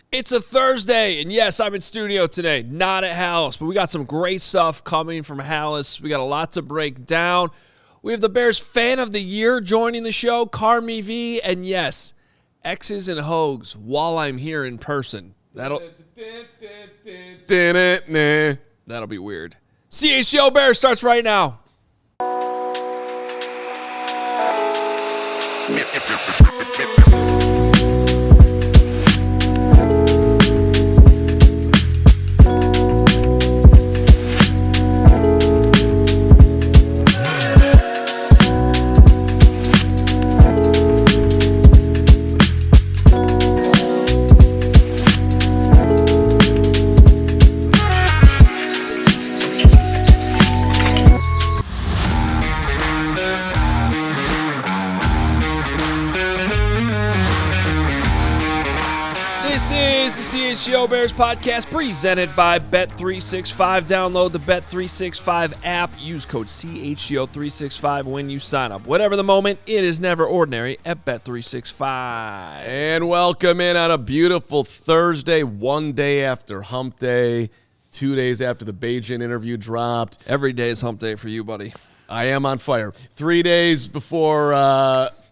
It's a Thursday, and yes, I'm in studio today, not at Halas, but we got some great stuff coming from Halas. We got a lot to break down. We have the Bears Fan of the Year joining the show, Carmen V, and yes, X's and Hogues while I'm here in person. That'll be weird. CHGO Bears starts right now. CHGO Bears Podcast presented by Bet365. Download the Bet365 app. Use code CHGO365 when you sign up. Whatever the moment, it is never ordinary at Bet365. And welcome in on a beautiful Thursday, one day after Hump Day, 2 days after the Beijing interview dropped. Every day is Hump Day for you, buddy. I am on fire. 3 days before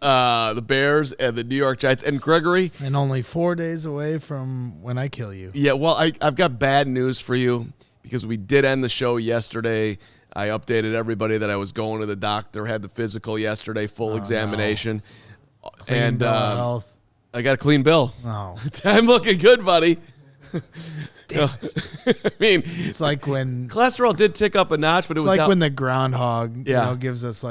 the Bears and the New York Giants. And Gregory. And only 4 days away from when I kill you. Yeah, well, I've got bad news for you because we did end the show yesterday. I updated everybody that I was going to the doctor, had the physical yesterday, full examination. No. Clean bill of health. I got a clean bill. No. I'm looking good, buddy. I mean, it's like when cholesterol did tick up a notch, but it was like down. When the groundhog gives us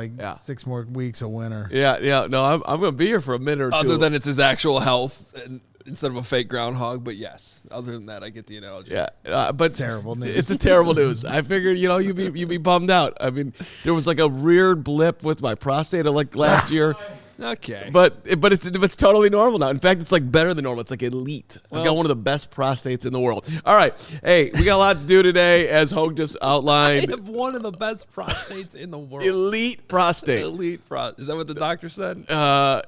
6 more weeks of winter. Yeah. No, I'm going to be here for a minute or two. Other than it's his actual health and instead of a fake groundhog, but yes. Other than that, I get the analogy. Yeah, but it's terrible news. It's a terrible news. I figured, you'd be bummed out. I mean, there was like a weird blip with my prostate like last year. Okay. But it's totally normal now. In fact, it's like better than normal. It's like elite. I've got one of the best prostates in the world. All right. Hey, we got a lot to do today, as Hogue just outlined. I have one of the best prostates in the world. Elite prostate. Elite prostate. Is that what the doctor said? I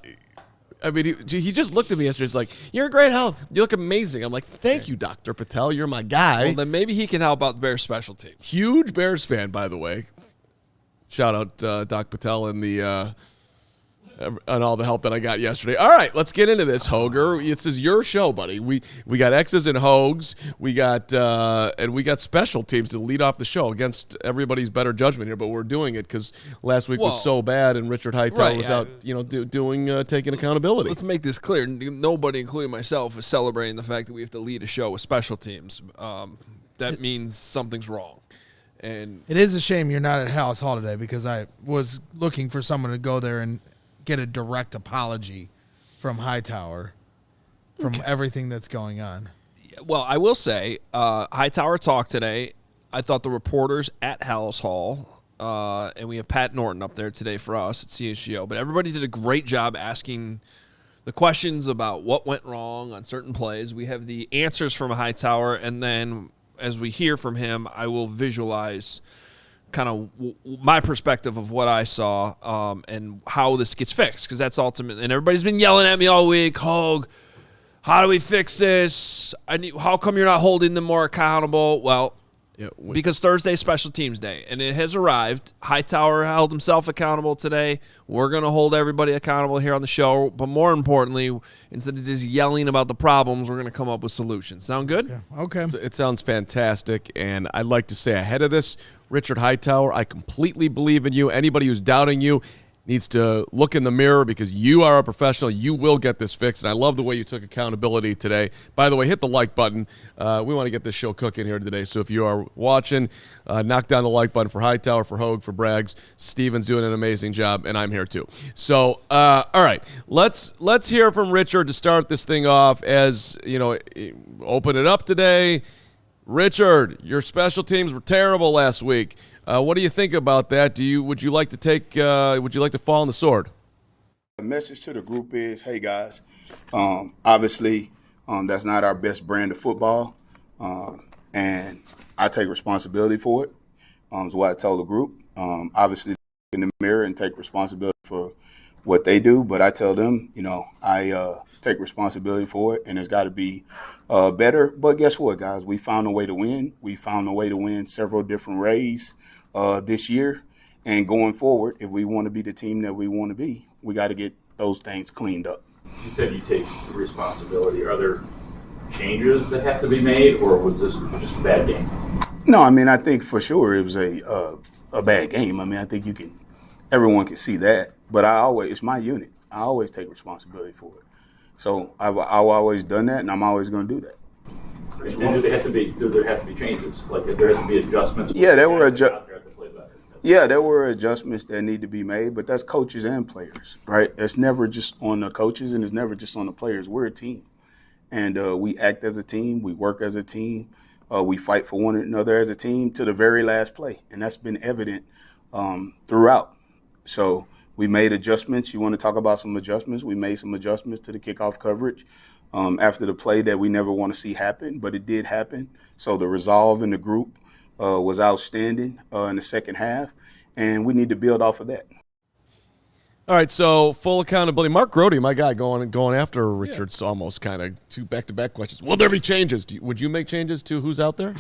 mean, he just looked at me yesterday. He's like, "You're in great health. You look amazing." I'm like, "Thank you, Dr. Patel. You're my guy." Well, then maybe he can help out the Bears special team. Huge Bears fan, by the way. Shout out Doc Patel and and all the help that I got yesterday. All right, let's get into this, Hoger. This is your show, buddy. We got X's and Hogues. We got special teams to lead off the show against everybody's better judgment here, but we're doing it because last week was so bad and Richard Hightower was out, taking accountability. Let's make this clear. Nobody, including myself, is celebrating the fact that we have to lead a show with special teams. That means something's wrong. And it is a shame you're not at Halas Hall today because I was looking for someone to go there and get a direct apology from Hightower from everything that's going on. Well, I will say, Hightower talked today. I thought the reporters at Halas Hall, and we have Pat Norton up there today for us at CHGO, but everybody did a great job asking the questions about what went wrong on certain plays. We have the answers from Hightower, and then as we hear from him, I will visualize kind of my perspective of what I saw and how this gets fixed, because that's ultimate. And everybody's been yelling at me all week, Hogue, how do we fix this? How come you're not holding them more accountable? Well, because Thursday's Special Teams Day, and it has arrived. Hightower held himself accountable today. We're going to hold everybody accountable here on the show, but more importantly, instead of just yelling about the problems, we're going to come up with solutions. Sound good? Okay. It sounds fantastic, and I'd like to say ahead of this, Richard Hightower, I completely believe in you. Anybody who's doubting you needs to look in the mirror because you are a professional. You will get this fixed, and I love the way you took accountability today. By the way, hit the like button. We want to get this show cooking here today, so if you are watching, knock down the like button for Hightower, for Hogue, for Braggs. Steven's doing an amazing job, and I'm here too. So, all right, let's hear from Richard to start this thing off. As open it up today. Richard, your special teams were terrible last week. What do you think about that? Would you like to fall on the sword? The message to the group is, hey guys, obviously that's not our best brand of football, and I take responsibility for it. Is what I told the group. Obviously, look in the mirror and take responsibility for what they do, but I tell them, I take responsibility for it, and it's got to be better. But guess what, guys? We found a way to win. We found a way to win several different ways this year. And going forward, if we want to be the team that we want to be, we got to get those things cleaned up. You said you take responsibility. Are there changes that have to be made, or was this just a bad game? No, I mean, I think for sure it was a bad game. I mean, I think everyone can see that. But it's my unit. I always take responsibility for it. So I've always done that, and I'm always going to do that. And do there have to be changes? Like, there have to be adjustments? Yeah, there were adjustments that need to be made, but that's coaches and players, right? It's never just on the coaches, and it's never just on the players. We're a team, and we act as a team. We work as a team. We fight for one another as a team to the very last play, and that's been evident throughout. So we made adjustments. You want to talk about some adjustments? We made some adjustments to the kickoff coverage after the play that we never want to see happen, but it did happen. So the resolve in the group was outstanding in the second half, and we need to build off of that. All right, so full accountability. Mark Grody, my guy, going after Richard's almost kind of two back-to-back questions. Will there be changes? Would you make changes to who's out there?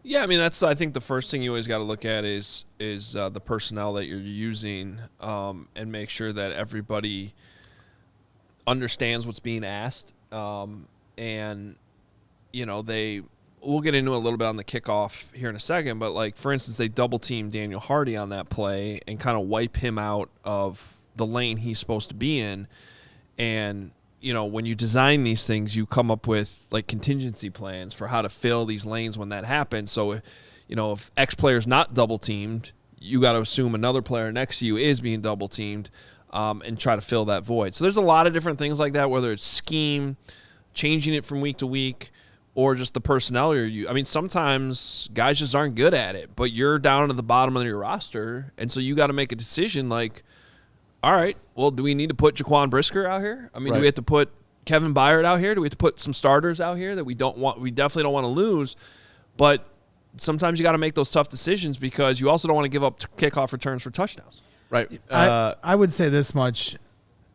Yeah, I mean, I think the first thing you always got to look at is the personnel that you're using, and make sure that everybody understands what's being asked. And we'll get into a little bit on the kickoff here in a second, but like, for instance, they double team Daniel Hardy on that play and kind of wipe him out of the lane he's supposed to be in. And when you design these things, you come up with like contingency plans for how to fill these lanes when that happens. So, if X player's not double teamed, you got to assume another player next to you is being double teamed, and try to fill that void. So there's a lot of different things like that, whether it's scheme, changing it from week to week, or just the personnel you're using. I mean, sometimes guys just aren't good at it, but you're down at the bottom of your roster, and so you got to make a decision like, all right, well, do we need to put Jaquan Brisker out here? I mean, do we have to put Kevin Byard out here? Do we have to put some starters out here that we definitely don't want to lose? But sometimes you got to make those tough decisions because you also don't want to give up kickoff returns for touchdowns. Right. I would say this much.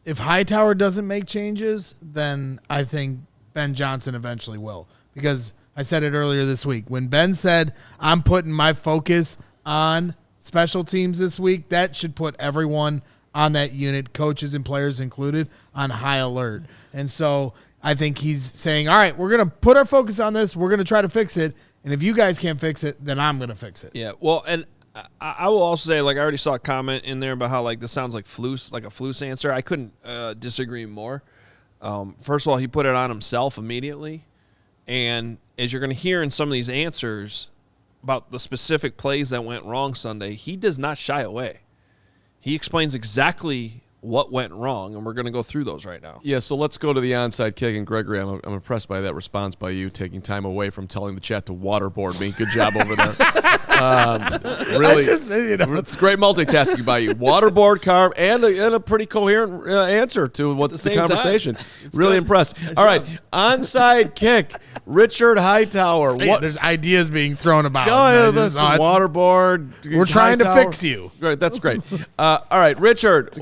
If Hightower doesn't make changes, then I think Ben Johnson eventually will. Because I said it earlier this week. When Ben said, I'm putting my focus on special teams this week, that should put everyone on that unit, coaches and players included, on high alert. And so I think he's saying, all right, we're going to put our focus on this. We're going to try to fix it. And if you guys can't fix it, then I'm going to fix it. Yeah, well, and I will also say, like, I already saw a comment in there about how, like, this sounds like like a Flus answer. I couldn't disagree more. First of all, he put it on himself immediately. And as you're going to hear in some of these answers about the specific plays that went wrong Sunday, he does not shy away. He explains exactly what went wrong, and we're going to go through those right now. Yeah, so let's go to the onside kick. And Gregory, I'm impressed by that response by you, taking time away from telling the chat to waterboard me. Good job over there. Really, it's great multitasking by you. Waterboard, Carm, and a pretty coherent answer to what the conversation. Really impressed. All right, onside kick. Richard Hightower. There's ideas being thrown about. Oh, yeah, waterboard. We're trying to fix you. Great, that's great. All right, Richard.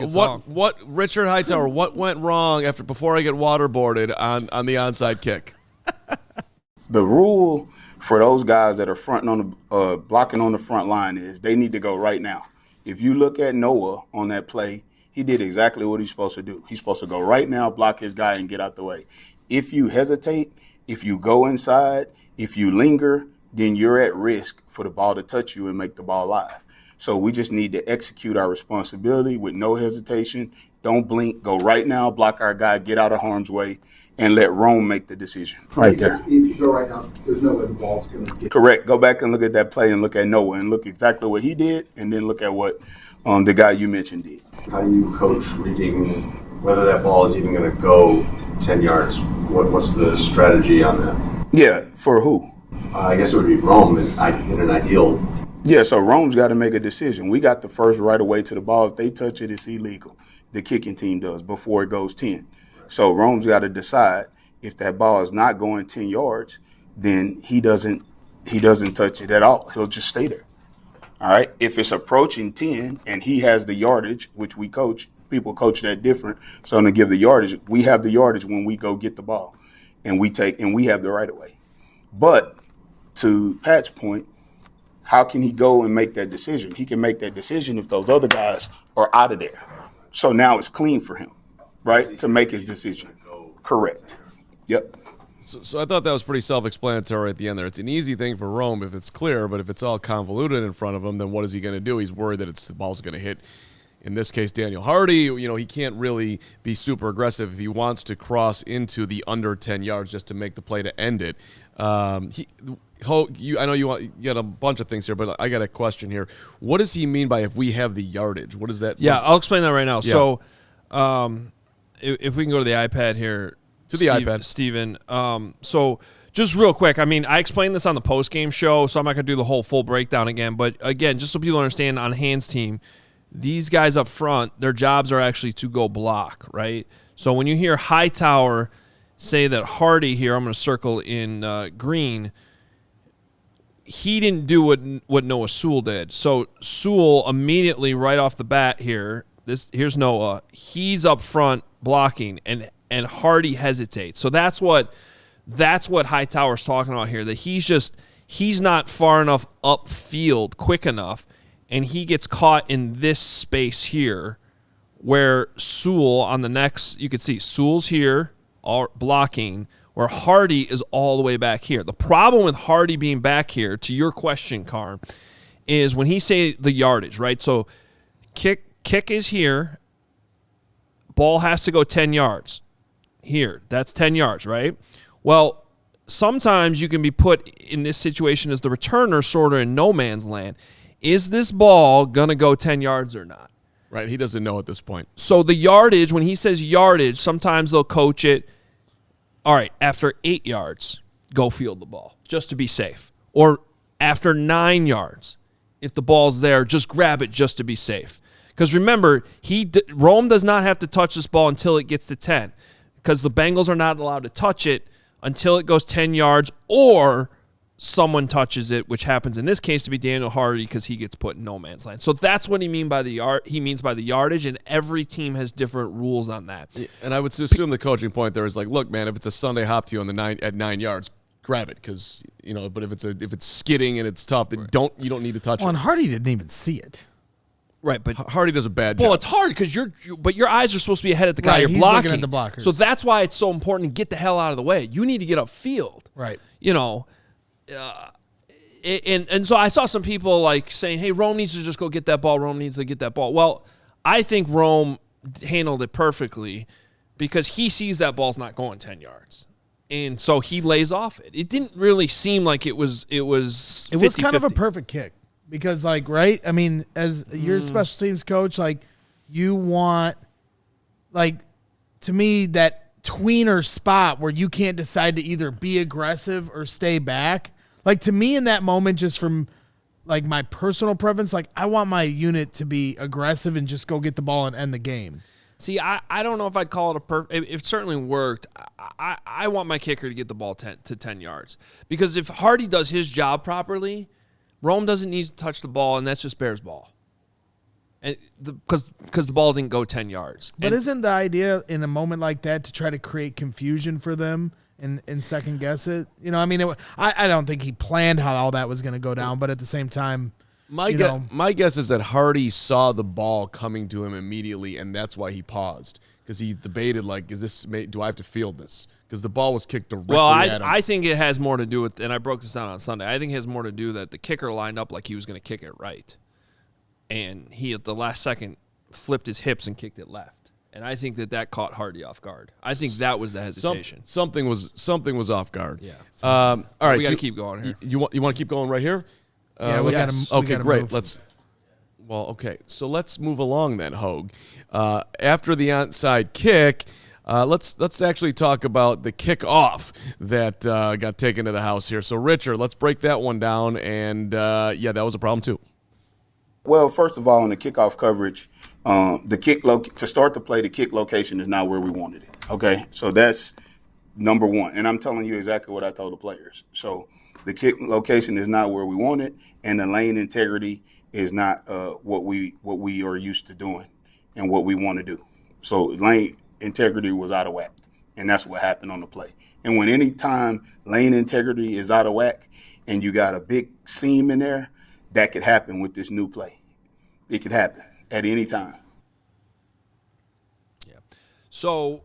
What Richard Hightower? What went wrong before I get waterboarded on the onside kick? The rule for those guys that are blocking on the front line is they need to go right now. If you look at Noah on that play, he did exactly what he's supposed to do. He's supposed to go right now, block his guy, and get out the way. If you hesitate, if you go inside, if you linger, then you're at risk for the ball to touch you and make the ball live. So we just need to execute our responsibility with no hesitation. Don't blink. Go right now, block our guy, get out of harm's way, and let Rome make the decision. Right there. If you go right now, there's no way the ball's going to get. Correct. Go back and look at that play and look at Noah and look exactly what he did, and then look at what the guy you mentioned did. How do you coach reading whether that ball is even going to go 10 yards? What's the strategy on that? Yeah, for who? I guess it would be Rome in an ideal. Yeah, so Rome's got to make a decision. We got the first right away to the ball. If they touch it, it's illegal. The kicking team does before it goes 10. So Rome's got to decide if that ball is not going 10 yards, then he doesn't touch it at all. He'll just stay there. All right. If it's approaching 10 and he has the yardage, which we coach, people coach that different. So to give the yardage, we have the yardage when we go get the ball, and we have the right of way. But to Pat's point, how can he go and make that decision? He can make that decision if those other guys are out of there. So now it's clean for him, right, to make his decision. Correct. Yep. So I thought that was pretty self-explanatory at the end there. It's an easy thing for Rome if it's clear, but if it's all convoluted in front of him, then what is he going to do? He's worried that the ball's going to hit, in this case, Daniel Hardy. He can't really be super aggressive if he wants to cross into the under 10 yards just to make the play to end it. I know you got a bunch of things here, but I got a question here. What does he mean by if we have the yardage? What is that? Yeah, I'll explain that right now. Yeah. So if we can go to the iPad here. iPad. Steven. So just real quick, I explained this on the post-game show, so I'm not going to do the whole full breakdown again. But, again, just so people understand, on Hans' team, these guys up front, their jobs are actually to go block, right? So when you hear Hightower say that Hardy here, I'm going to circle in green, he didn't do what Noah Sewell did. So Sewell immediately right off the bat here, here's Noah, he's up front blocking, and Hardy hesitates. So that's what Hightower's talking about here, that he's not far enough upfield quick enough, and he gets caught in this space here where Sewell on the next, you can see Sewell's here all blocking, where Hardy is all the way back here. The problem with Hardy being back here, to your question, Carm, is when he say the yardage, right? So kick is here, ball has to go 10 yards. Here, that's 10 yards, right? Well, sometimes you can be put in this situation as the returner sort of in no man's land. Is this ball going to go 10 yards or not? Right, he doesn't know at this point. So the yardage, when he says yardage, sometimes they'll coach it, all right, after 8 yards, go field the ball, just to be safe. Or after 9 yards, if the ball's there, just grab it just to be safe. Because remember, Rome does not have to touch this ball until it gets to 10. Because the Bengals are not allowed to touch it until it goes 10 yards or someone touches it, which happens in this case to be Daniel Hardy because he gets put in no man's land. So that's what he means by the yardage, and every team has different rules on that. And I would assume the coaching point there is like, look, man, if it's a Sunday hop to you at 9 yards, grab it because But if it's skidding and it's tough, then you don't need to touch it. And Hardy didn't even see it. Right, but Hardy does a bad job. Well, it's hard because your eyes are supposed to be ahead of the guy you're he's blocking. looking at the blockers. So that's why it's so important to get the hell out of the way. You need to get upfield. Right. And so I saw some people like saying, "Hey, Rome needs to just go get that ball. Rome needs to get that ball." Well, I think Rome handled it perfectly because he sees that ball's not going 10 yards. And so he lays off it. It didn't really seem like it was 50-50. It was kind of a perfect kick. Because, right? As your special teams coach, you want, to me, that tweener spot where you can't decide to either be aggressive or stay back. To me, in that moment, just from, my personal preference, I want my unit to be aggressive and just go get the ball and end the game. See, I don't know if I'd call it it certainly worked. I want my kicker to get the ball to 10 yards. Because if Hardy does his job properly, Rome doesn't need to touch the ball, and that's just Bears ball. And because the ball didn't go 10 yards. But isn't the idea in a moment like that to try to create confusion for them and second guess it? I don't think he planned how all that was going to go down, but at the same time, my guess is that Hardy saw the ball coming to him immediately, and that's why he paused because he debated do I have to field this? Because the ball was kicked directly at him. I think it has more to do with, and I broke this down on Sunday, I think it has more to do that the kicker lined up like he was going to kick it right. And he, at the last second, flipped his hips and kicked it left. And I think that caught Hardy off guard. I think that was the hesitation. Something was off guard. Yeah. All right. We got to keep going here. You want to keep going right here? Yeah, we got to. Okay, great. So let's move along then, Hogue. After the onside kick, let's actually talk about the kickoff that got taken to the house here. So, Richard, let's break that one down. And, that was a problem too. Well, first of all, in the kickoff coverage, to start the play, the kick location is not where we wanted it. Okay, so that's number one. And I'm telling you exactly what I told the players. So the kick location is not where we want it, and the lane integrity is not what we are used to doing. and what we want to do. So lane integrity was out of whack, and that's what happened on the play. And when any time lane integrity is out of whack and you got a big seam in there, that could happen with this new play. It could happen at any time. Yeah. So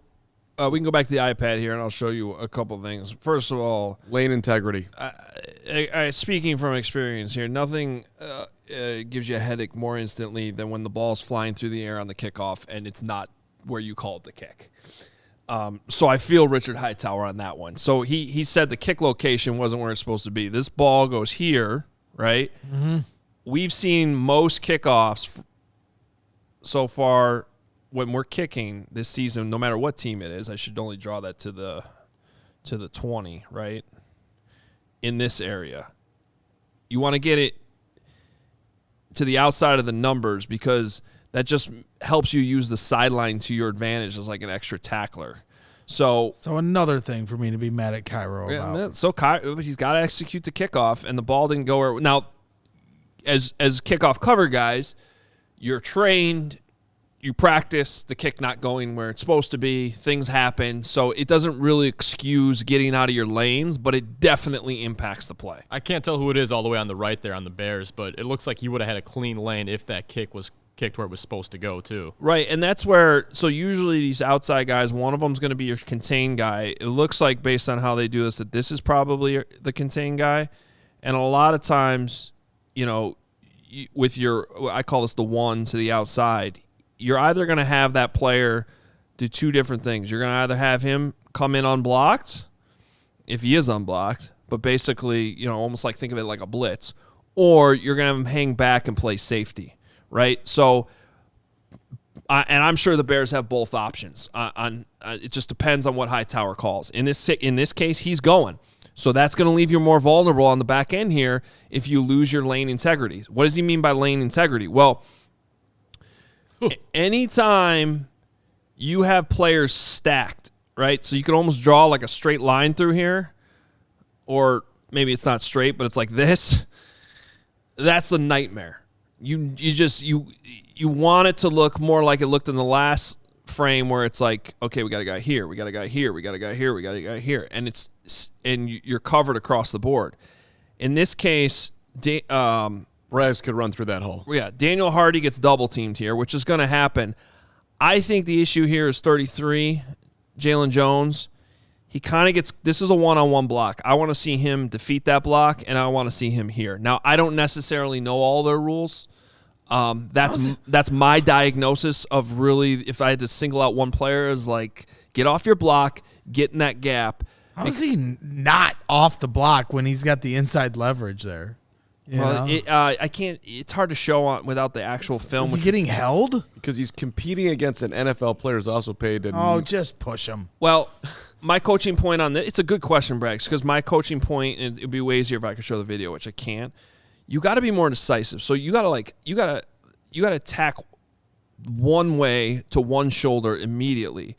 we can go back to the iPad here, and I'll show you a couple things. First of all, lane integrity. Speaking from experience here, nothing gives you a headache more instantly than when the ball's flying through the air on the kickoff and it's not where you called the kick. So I feel Richard Hightower on that one. So he said the kick location wasn't where it's supposed to be. This ball goes here, right? Mm-hmm. We've seen most kickoffs so far when we're kicking this season, no matter what team it is. I should only draw that to the 20, right? In this area. You want to get it to the outside of the numbers because that just helps you use the sideline to your advantage as like an extra tackler. So another thing for me to be mad at Cairo about. So he's got to execute the kickoff, and the ball didn't go where. Now, as kickoff cover guys, you're trained, you practice the kick not going where it's supposed to be. Things happen, so it doesn't really excuse getting out of your lanes, but it definitely impacts the play. I can't tell who it is all the way on the right there on the Bears, but it looks like he would have had a clean lane if that kick was kicked where it was supposed to go too. Right, and that's where, so usually these outside guys, one of them is going to be your contain guy. It looks like based on how they do this that this is probably the contain guy, and a lot of times, you know, with your, I call this the one to the outside, you're either going to have that player do two different things. You're going to either have him come in unblocked, if he is unblocked, but basically, you know, almost like think of it like a blitz, or you're going to have him hang back and play safety. Right, so, and I'm sure the Bears have both options. It just depends on what Hightower calls. In this case, he's going, so that's going to leave you more vulnerable on the back end here if you lose your lane integrity. What does he mean by lane integrity? Well, anytime you have players stacked, right? So you can almost draw like a straight line through here, or maybe it's not straight, but it's like this. That's a nightmare. You want it to look more like it looked in the last frame where it's like, okay, we got a guy here, we got a guy here, we got a guy here, we got a guy here, and you're covered across the board. In this case, Braz could run through that hole. Yeah, Daniel Hardy gets double teamed here, which is going to happen. I think the issue here is 33, Jalen Jones. He kind of gets, this is a one-on-one block. I want to see him defeat that block, and I want to see him here. Now, I don't necessarily know all their rules. That's my diagnosis of really, if I had to single out one player, is like, get off your block, get in that gap. How is he not off the block when he's got the inside leverage there? I can't, it's hard to show without the actual film. Is he getting held? Because he's competing against an NFL player who's also paid. Just push him. Well, my coaching point on this, it's a good question, Brax, because my coaching point, and it'd be way easier if I could show the video, which I can't. You got to be more decisive. So you got to attack one way to one shoulder immediately.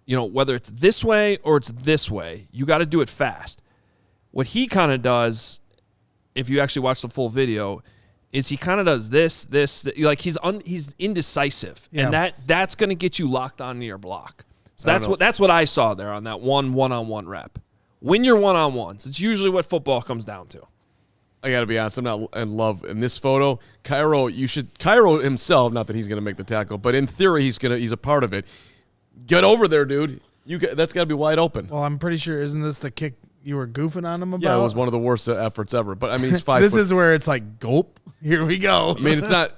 You know, whether it's this way or it's this way, you got to do it fast. What he kind of does, if you actually watch the full video, is he kind of does this, like he's indecisive, and that's going to get you locked onto your block. So that's what I saw there on that one-on-one rep. Win your one-on-ones. It's usually what football comes down to. I got to be honest, I'm not in love in this photo. Cairo himself, not that he's going to make the tackle, but in theory he's a part of it. Get over there, dude. That's got to be wide open. Well, I'm pretty sure, isn't this the kick you were goofing on him about? Yeah, it was one of the worst efforts ever. But I mean, he's 5 This is where it's like, gulp, here we go. I mean, it's not.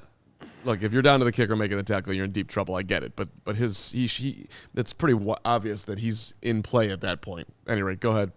Look, if you're down to the kicker making the tackle, you're in deep trouble. I get it, but it's pretty obvious that he's in play at that point. Anyway, go ahead.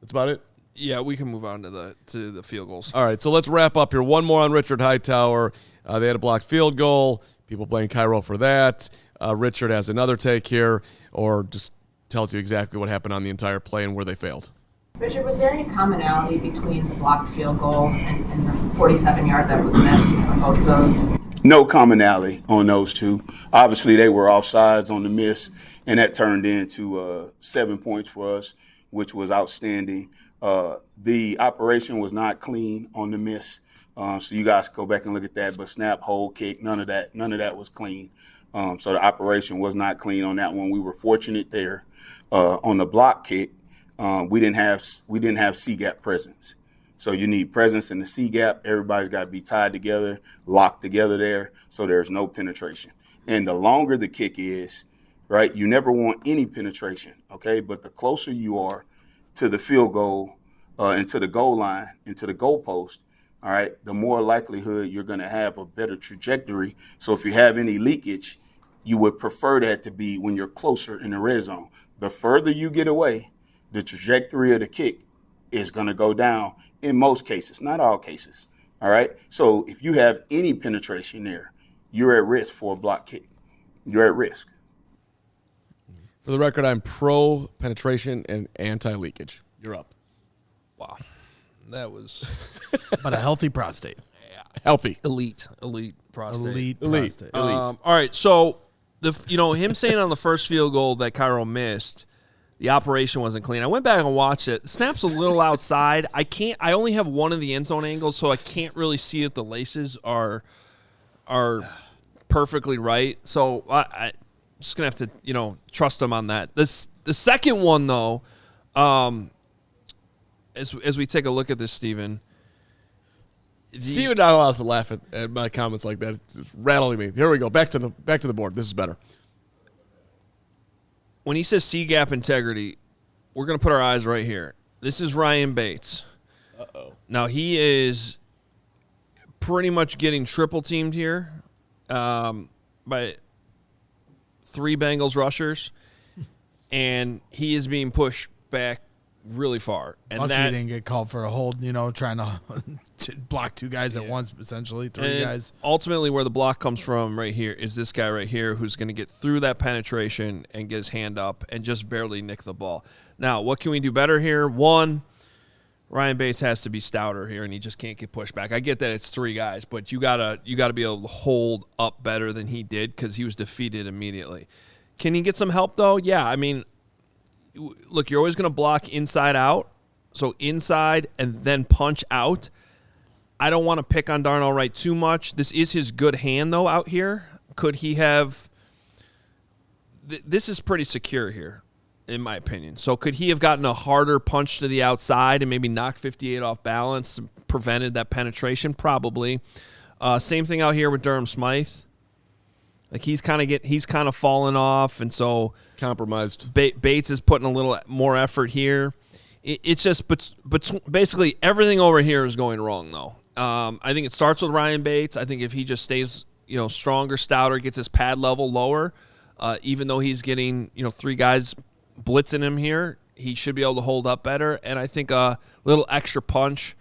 That's about it. Yeah, we can move on to the field goals. All right, so let's wrap up here. One more on Richard Hightower. They had a blocked field goal. People blame Cairo for that. Richard has another take here, or just tells you exactly what happened on the entire play and where they failed. Richard, was there any commonality between the blocked field goal and the 47-yard that was missed on both of those? No commonality on those two. Obviously, they were offsides on the miss, and that turned into 7 points for us, which was outstanding. The operation was not clean on the miss, so you guys go back and look at that. But snap, hold, kick, none of that was clean. So the operation was not clean on that one. We were fortunate there. On the block kick, we didn't have C-gap presence. So you need presence in the C-gap. Everybody's got to be tied together, locked together there, so there's no penetration. And the longer the kick is, right, you never want any penetration, okay? But the closer you are to the field goal and to the goal line and to the goal post, all right, the more likelihood you're going to have a better trajectory. So if you have any leakage, you would prefer that to be when you're closer in the red zone. The further you get away, the trajectory of the kick is going to go down in most cases, not all cases, all right? So if you have any penetration there, you're at risk for a block kick. You're at risk. For the record, I'm pro penetration and anti-leakage. You're up. Wow. That was But a healthy prostate. Healthy. elite prostate. Elite prostate. All right, so him saying on the first field goal that Cairo missed, the operation wasn't clean. I went back and watched it. The snap's a little outside. I only have one of the end zone angles, so I can't really see if the laces are perfectly right. So I'm just gonna have to trust him on that. The second one though, as we take a look at this, Steven. Steven not allowed to laugh at my comments like that. It's rattling me. Here we go. Back to the board. This is better. When he says C-gap integrity, we're going to put our eyes right here. This is Ryan Bates. Uh-oh. Now, he is pretty much getting triple teamed here by 3 Bengals rushers, and he is being pushed back really far. And Lucky he didn't get called for a hold, trying to block 2 guys at once, essentially, 3 guys. Ultimately, where the block comes from right here is this guy right here who's going to get through that penetration and get his hand up and just barely nick the ball. Now, what can we do better here? One, Ryan Bates has to be stouter here, and he just can't get pushed back. I get that it's 3 guys, but you gotta be able to hold up better than he did because he was defeated immediately. Can he get some help, though? Yeah, I mean, look, you're always going to block inside out, so inside and then punch out. I don't want to pick on Darnell Wright too much. This is his good hand, though, out here. Could he have this is pretty secure here, in my opinion. So could he have gotten a harder punch to the outside and maybe knocked 58 off balance and prevented that penetration? Probably. Same thing out here with Durham Smythe. Like he's kind of fallen off, and so compromised. Bates is putting a little more effort here. It's just, but basically everything over here is going wrong, though. I think it starts with Ryan Bates. I think if he just stays, stronger, stouter, gets his pad level lower, even though he's getting, 3 guys blitzing him here, he should be able to hold up better. And I think a little extra punch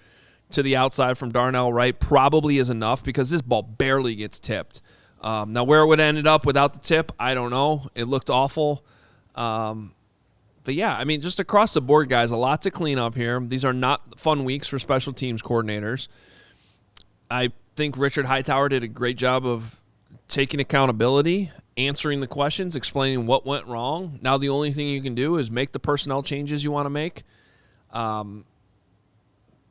to the outside from Darnell Wright probably is enough because this ball barely gets tipped. Now, where it would have ended up without the tip, I don't know. It looked awful. But, yeah, I mean, just across the board, guys, a lot to clean up here. These are not fun weeks for special teams coordinators. I think Richard Hightower did a great job of taking accountability, answering the questions, explaining what went wrong. Now the only thing you can do is make the personnel changes you want to make.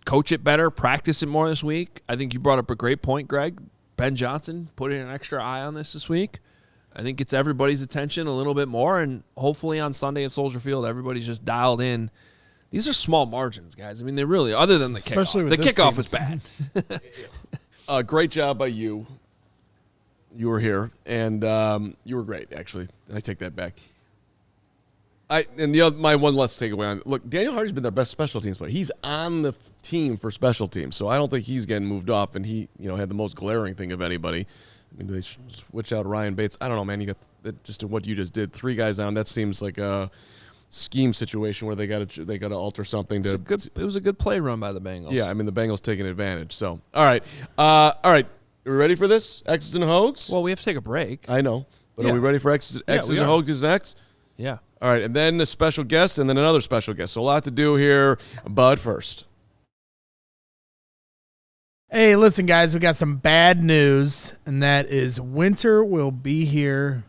Coach it better, practice it more this week. I think you brought up a great point, Greg. Ben Johnson putting an extra eye on this week. I think it's everybody's attention a little bit more, and hopefully on Sunday at Soldier Field, everybody's just dialed in. These are small margins, guys. I mean, they really, other than the kickoff. The kickoff was bad. Great job by you. You were here, and you were great, actually. I take that back. My one less takeaway on look, Daniel Hardy's been their best special teams player. He's on the team for special teams, so I don't think he's getting moved off. And he, had the most glaring thing of anybody. I mean, do they switch out Ryan Bates? I don't know, man. You got just what you just did. 3 guys down. That seems like a scheme situation where they got to alter something. It was a good play run by the Bengals. Yeah, I mean the Bengals taking advantage. So all right. Are we ready for this? X's and Hogues? Well, we have to take a break. I know, but are we ready for X's and Hogues next? Yeah. All right, and then a special guest, and then another special guest. So a lot to do here, but first. Hey, listen, guys, we got some bad news, and that is winter will be here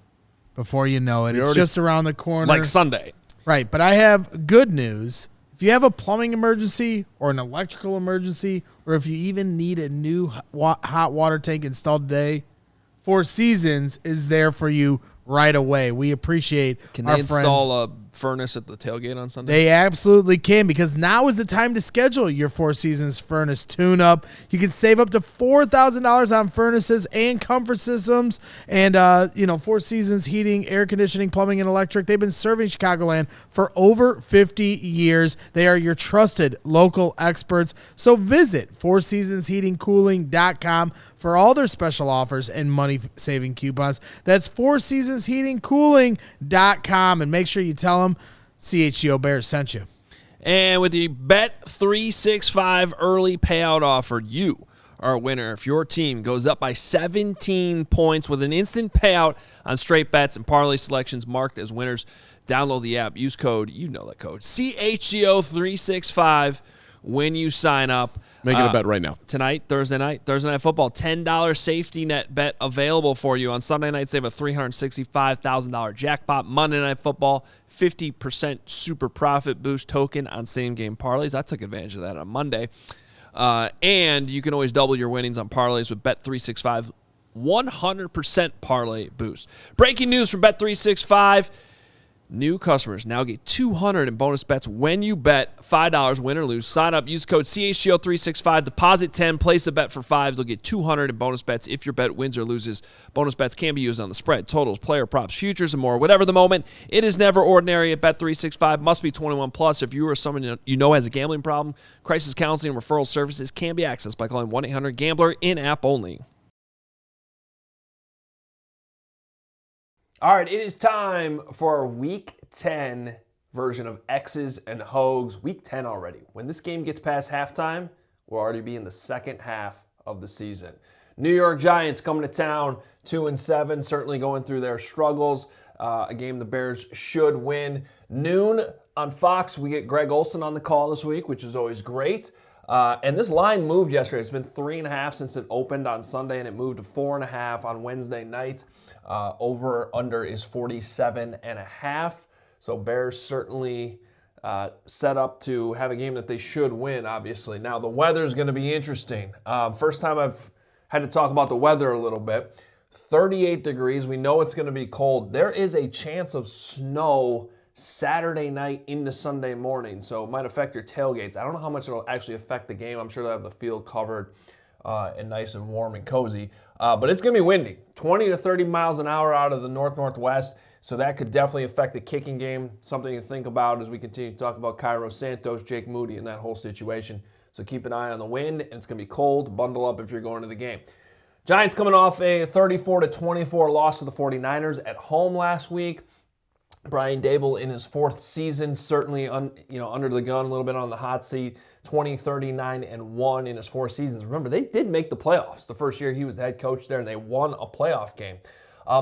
before you know it. It's just around the corner. Like Sunday. Right, but I have good news. If you have a plumbing emergency or an electrical emergency, or if you even need a new hot water tank installed today, Four Seasons is there for you right away. We appreciate Can our they install a furnace at the tailgate on Sunday? They absolutely can, because now is the time to schedule your Four Seasons furnace tune-up. You can save up to $4,000 on furnaces and comfort systems. And, Four Seasons heating, air conditioning, plumbing, and electric. They've been serving Chicagoland for over 50 years. They are your trusted local experts. So visit fourseasonsheatingcooling.com for all their special offers and money-saving coupons. That's fourseasonsheatingcooling.com, and make sure you tell them CHGO Bears sent you. And with the Bet365 early payout offer, you are a winner if your team goes up by 17 points with an instant payout on straight bets and parlay selections marked as winners. Download the app. Use code, you know that code, CHGO365 when you sign up. Making a bet right now. Tonight, Thursday Night Football, $10 safety net bet available for you. On Sunday nights, they have a $365,000 jackpot. Monday Night Football, 50% super profit boost token on same-game parlays. I took advantage of that on Monday. And you can always double your winnings on parlays with Bet365, 100% parlay boost. Breaking news from Bet365. New customers now get $200 in bonus bets when you bet $5, win or lose. Sign up, use code CHGO365, deposit $10, place a bet for $5. They'll get $200 in bonus bets if your bet wins or loses. Bonus bets can be used on the spread, totals, player props, futures, and more. Whatever the moment, it is never ordinary at Bet365. Must be 21 plus. If you or someone you know has a gambling problem, crisis counseling and referral services can be accessed by calling 1-800-GAMBLER, in-app only. All right, it is time for our Week 10 version of X's and Hogues. Week 10 already. When this game gets past halftime, we'll already be in the second half of the season. New York Giants coming to town, 2-7, certainly going through their struggles. A game the Bears should win. Noon on Fox, we get Greg Olsen on the call this week, which is always great. And this line moved yesterday. It's been 3.5 since it opened on Sunday, and it moved to 4.5 on Wednesday night. Over under is 47.5. So Bears certainly set up to have a game that they should win, obviously. Now, the weather is going to be interesting. First time I've had to talk about the weather a little bit. 38 degrees. We know it's going to be cold. There is a chance of snow Saturday night into Sunday morning, so it might affect your tailgates. I don't know how much it'll actually affect the game. I'm sure they'll have the field covered and nice and warm and cozy. But it's going to be windy, 20 to 30 miles an hour out of the north-northwest, so that could definitely affect the kicking game. Something to think about as we continue to talk about Cairo Santos, Jake Moody, and that whole situation. So keep an eye on the wind, and it's going to be cold. Bundle up if you're going to the game. Giants coming off a 34-24 loss to the 49ers at home last week. Brian Dable in his fourth season, certainly under the gun, a little bit on the hot seat. 20-39-1 in his 4 seasons. Remember, they did make the playoffs the first year he was the head coach there, and they won a playoff game.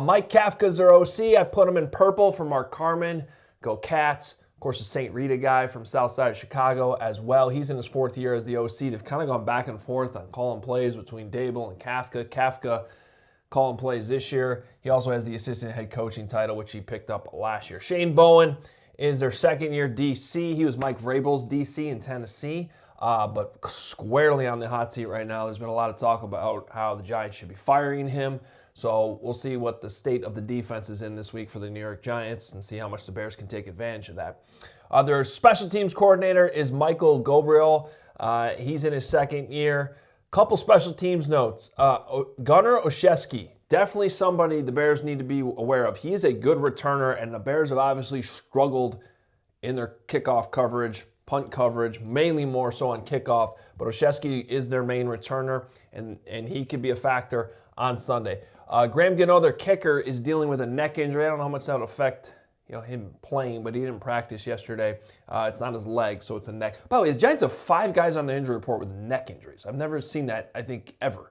Mike Kafka's their OC. I put him in purple for Mark Carman. Go Cats. Of course, the St. Rita guy from south side of Chicago as well. He's in his 4th year as the OC. They've kind of gone back and forth on calling plays between Dable and Kafka. Kafka calling plays this year. He also has the assistant head coaching title, which he picked up last year. Shane Bowen is their 2nd-year DC. He was Mike Vrabel's DC in Tennessee, but squarely on the hot seat right now. There's been a lot of talk about how the Giants should be firing him. So we'll see what the state of the defense is in this week for the New York Giants and see how much the Bears can take advantage of that. Their special teams coordinator is Michael Gobriel. He's in his 2nd year. Couple special teams notes. Gunnar Olszewski, definitely somebody the Bears need to be aware of. He is a good returner, and the Bears have obviously struggled in their kickoff coverage, punt coverage, mainly more so on kickoff. But Olszewski is their main returner, and he could be a factor on Sunday. Graham Gano, their kicker, is dealing with a neck injury. I don't know how much that will affect him playing, but he didn't practice yesterday. It's not his leg, so it's a neck. By the way, the Giants have 5 guys on the injury report with neck injuries. I've never seen that, I think, ever.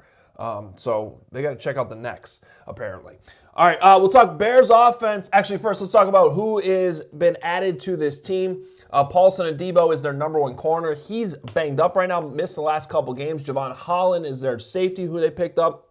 So they got to check out the necks, apparently. All right, we'll talk Bears offense. Actually, first, let's talk about who is been added to this team. Paulson Adebo is their number 1 corner. He's banged up right now, missed the last couple games. Javon Holland is their safety who they picked up,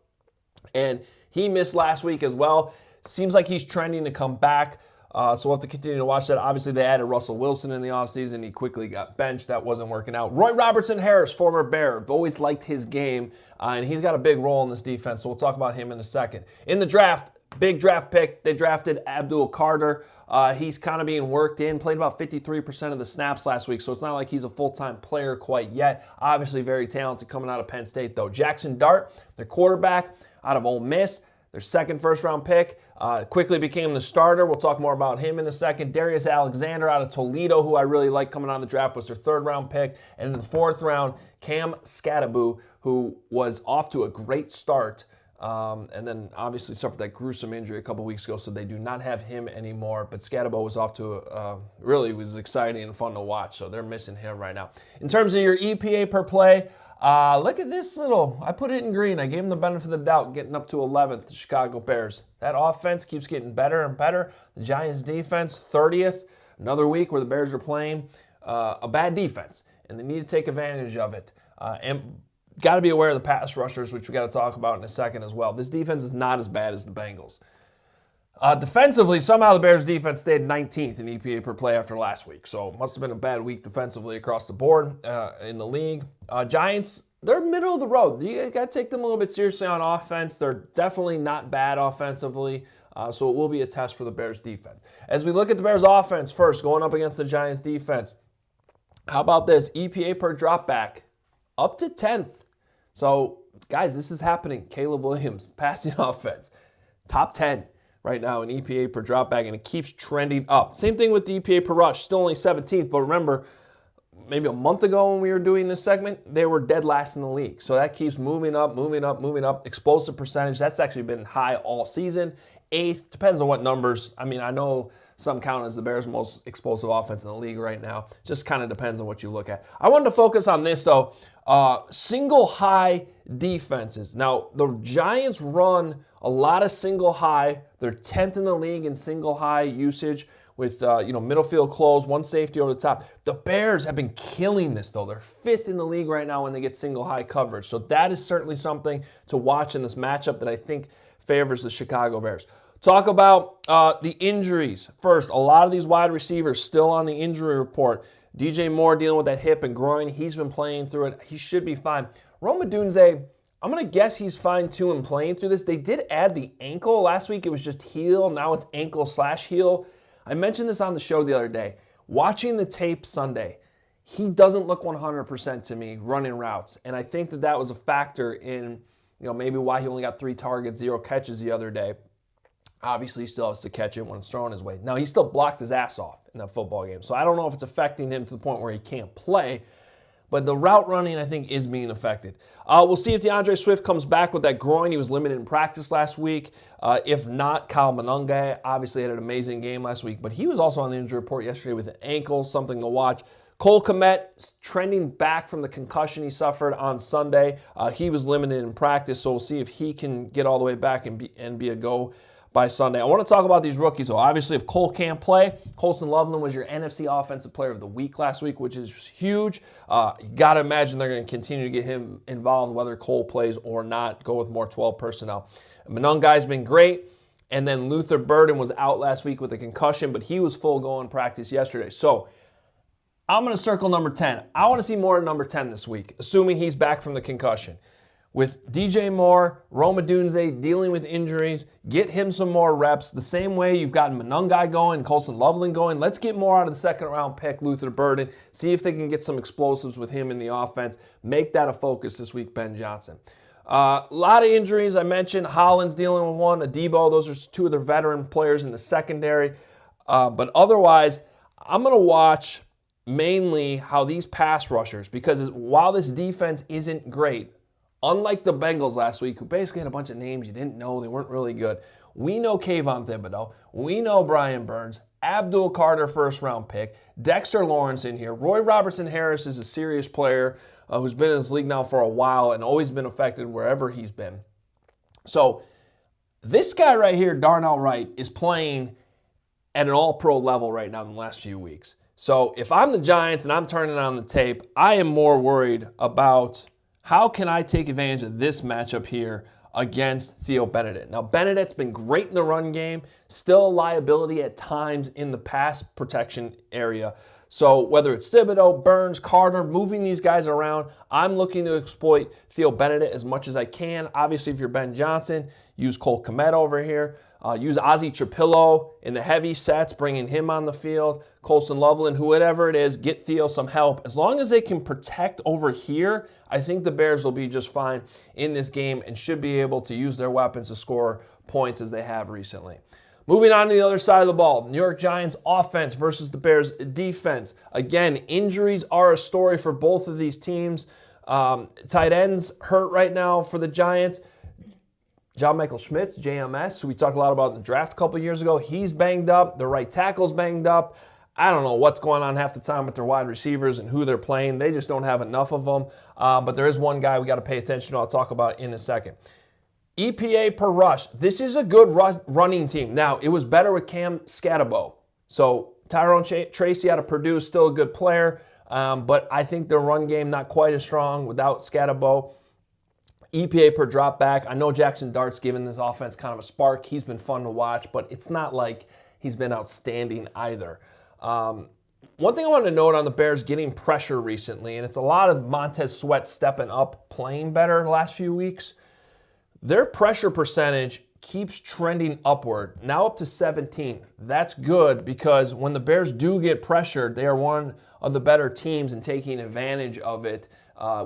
and he missed last week as well. Seems like he's trending to come back. So we'll have to continue to watch that. Obviously, they added Russell Wilson in the offseason. He quickly got benched. That wasn't working out. Roy Robertson-Harris, former Bear. I've always liked his game, and he's got a big role in this defense, so we'll talk about him in a second. In the draft, big draft pick, they drafted Abdul Carter. He's kind of being worked in, played about 53% of the snaps last week, so it's not like he's a full-time player quite yet. Obviously very talented coming out of Penn State, though. Jackson Dart, their quarterback out of Ole Miss, their second first-round pick, quickly became the starter. We'll talk more about him in a second. Darius Alexander out of Toledo, who I really like coming out of the draft, was their third-round pick. And in the fourth round, Cam Skattebo, who was off to a great start, and then obviously suffered that gruesome injury a couple weeks ago, so they do not have him anymore. But Skattebo was off to really was exciting and fun to watch, so they're missing him right now. In terms of your EPA per play, look at this I put it in green. I gave them the benefit of the doubt, getting up to 11th, the Chicago Bears. That offense keeps getting better and better. The Giants defense, 30th. Another week where the Bears are playing a bad defense, and they need to take advantage of it. And got to be aware of the pass rushers, which we got to talk about in a second as well. This defense is not as bad as the Bengals. Defensively, somehow the Bears defense stayed 19th in EPA per play after last week. So it must have been a bad week defensively across the board in the league. Giants, they're middle of the road. You got to take them a little bit seriously on offense. They're definitely not bad offensively. So it will be a test for the Bears defense. As we look at the Bears offense first, going up against the Giants defense, how about this? EPA per drop back, up to 10th. So, guys, this is happening. Caleb Williams, passing offense, top 10 right now in EPA per dropback, and it keeps trending up. Same thing with the EPA per rush, still only 17th, but remember, maybe a month ago when we were doing this segment, they were dead last in the league. So that keeps moving up, moving up, moving up. Explosive percentage, that's actually been high all season. 8th, depends on what numbers. I mean, I know some count as the Bears' most explosive offense in the league right now. Just kind of depends on what you look at. I wanted to focus on this, though. Single high defenses. Now, the Giants run a lot of single high. They're 10th in the league in single high usage with middle field close, one safety over the top. The Bears have been killing this, though. They're 5th in the league right now when they get single high coverage. So that is certainly something to watch in this matchup that I think favors the Chicago Bears. Talk about the injuries. First, a lot of these wide receivers still on the injury report. DJ Moore dealing with that hip and groin. He's been playing through it. He should be fine. Rome Odunze, I'm going to guess he's fine too in playing through this. They did add the ankle. Last week it was just heel. Now it's ankle/heel. I mentioned this on the show the other day. Watching the tape Sunday, he doesn't look 100% to me running routes. And I think that was a factor in maybe why he only got 3 targets, 0 catches the other day. Obviously, he still has to catch it when it's thrown his way. Now, he still blocked his ass off in that football game. So I don't know if it's affecting him to the point where he can't play. But the route running, I think, is being affected. We'll see if DeAndre Swift comes back with that groin. He was limited in practice last week. If not, Kyle Monangai obviously had an amazing game last week. But he was also on the injury report yesterday with an ankle, something to watch. Cole Kmet trending back from the concussion he suffered on Sunday. He was limited in practice, so we'll see if he can get all the way back and be a go by Sunday. I want to talk about these rookies, though. Obviously, if Cole can't play, Colston Loveland was your NFC Offensive Player of the Week last week, which is huge. You got to imagine they're going to continue to get him involved, whether Cole plays or not, go with more 12 personnel. Monangai's been great. And then Luther Burden was out last week with a concussion, but he was full go in practice yesterday. So I'm going to circle number 10. I want to see more of number 10 this week, assuming he's back from the concussion. With DJ Moore, Rome Odunze dealing with injuries, get him some more reps. The same way you've gotten Monangai going, Colston Loveland going. Let's get more out of the second-round pick, Luther Burden. See if they can get some explosives with him in the offense. Make that a focus this week, Ben Johnson. A lot of injuries. I mentioned Hollins dealing with one, Adebo. Those are 2 of their veteran players in the secondary. But otherwise, I'm going to watch mainly how these pass rushers, because while this defense isn't great, unlike the Bengals last week, who basically had a bunch of names you didn't know, they weren't really good. We know Kayvon Thibodeau. We know Brian Burns. Abdul Carter, first-round pick. Dexter Lawrence in here. Roy Robertson-Harris is a serious player who's been in this league now for a while and always been affected wherever he's been. So this guy right here, Darnell Wright, is playing at an all-pro level right now in the last few weeks. So if I'm the Giants and I'm turning on the tape, I am more worried about how can I take advantage of this matchup here against Theo Benedict. Now, Benedict's been great in the run game, still a liability at times in the pass protection area. So whether it's Thibodeau, Burns, Carter, moving these guys around, I'm looking to exploit Theo Benedict as much as I can. Obviously, if you're Ben Johnson, use Cole Kmet over here. Use Ozzie Trapillo in the heavy sets, bringing him on the field. Colson Loveland, whoever it is, get Theo some help. As long as they can protect over here, I think the Bears will be just fine in this game and should be able to use their weapons to score points as they have recently. Moving on to the other side of the ball, New York Giants offense versus the Bears defense. Again, injuries are a story for both of these teams. Tight ends hurt right now for the Giants. John Michael Schmitz, JMS, who we talked a lot about in the draft a couple years ago, he's banged up. The right tackle's banged up. I don't know what's going on half the time with their wide receivers and who they're playing. They just don't have enough of them. But there is one guy we got to pay attention to I'll talk about in a second. EPA per rush. This is a good running team. Now, it was better with Cam Scatabo. So Tyrone Tracy out of Purdue is still a good player. But I think their run game not quite as strong without Scatabo. EPA per drop back. I know Jackson Dart's given this offense kind of a spark. He's been fun to watch, but it's not like he's been outstanding either. One thing I want to note on the Bears getting pressure recently, and it's a lot of Montez Sweat stepping up, playing better the last few weeks. Their pressure percentage keeps trending upward, now up to 17th. That's good because when the Bears do get pressured, they are one of the better teams in taking advantage of it.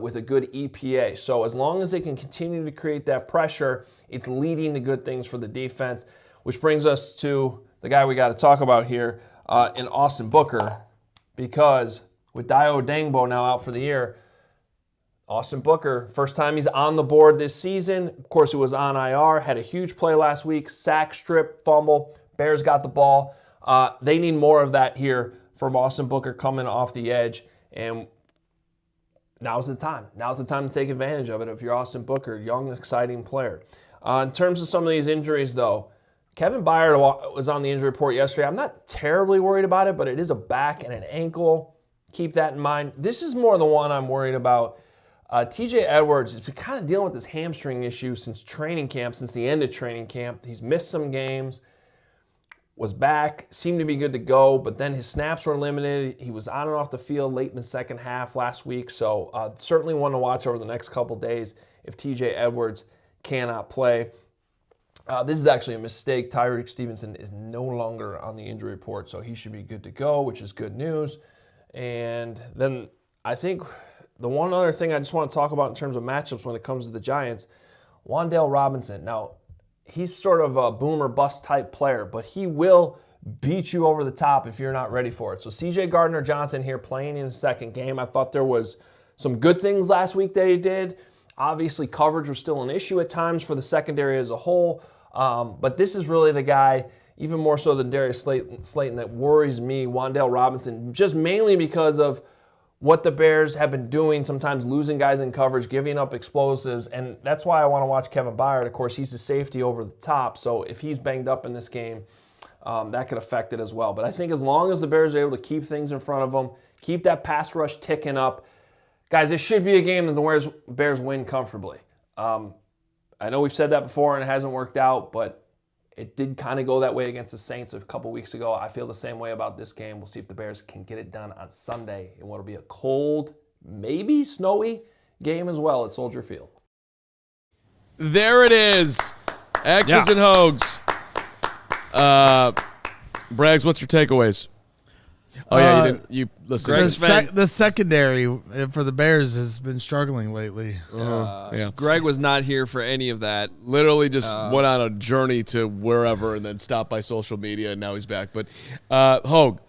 With a good EPA. So as long as they can continue to create that pressure, it's leading to good things for the defense, which brings us to the guy we got to talk about here in Austin Booker, because with Dio Dangbo now out for the year, Austin Booker, first time he's on the board this season. Of course, it was on IR, had a huge play last week, sack, strip, fumble. Bears got the ball. They need more of that here from Austin Booker coming off the edge, and now's the time. Now's the time to take advantage of it if you're Austin Booker, young, exciting player. In terms of some of these injuries, though, Kevin Byard was on the injury report yesterday. I'm not terribly worried about it, but it is a back and an ankle. Keep that in mind. This is more the one I'm worried about. TJ Edwards has been kind of dealing with this hamstring issue since training camp, since the end of training camp. He's missed some games. Was back, seemed to be good to go, but then his snaps were limited. He was on and off the field late in the second half last week, so certainly one to watch over the next couple days if TJ Edwards cannot play. This is actually a mistake. Tyreek Stevenson is no longer on the injury report, so he should be good to go, which is good news. And then I think the one other thing I just want to talk about in terms of matchups when it comes to the Giants, Wan'Dale Robinson. Now, he's sort of a boom or bust type player, but he will beat you over the top if you're not ready for it. So CJ Gardner-Johnson here playing in his second game. I thought there was some good things last week that he did. Obviously, coverage was still an issue at times for the secondary as a whole, but this is really the guy, even more so than Darius Slayton, that worries me, Wan'Dale Robinson, just mainly because of what the Bears have been doing, sometimes losing guys in coverage, giving up explosives, and that's why I want to watch Kevin Byard. Of course, he's a safety over the top, so if he's banged up in this game, that could affect it as well. But I think as long as the Bears are able to keep things in front of them, keep that pass rush ticking up, guys, this should be a game that the Bears win comfortably. I know we've said that before and it hasn't worked out, but it did kind of go that way against the Saints a couple weeks ago. I feel the same way about this game. We'll see if the Bears can get it done on Sunday in what will be a cold, maybe snowy game as well at Soldier Field. There it is. X's and Hogues. Braggs, what's your takeaways? Oh, yeah, you listen. The secondary for the Bears has been struggling lately. Yeah. Greg was not here for any of that. Literally just went on a journey to wherever and then stopped by social media, and now he's back. But, Hogue,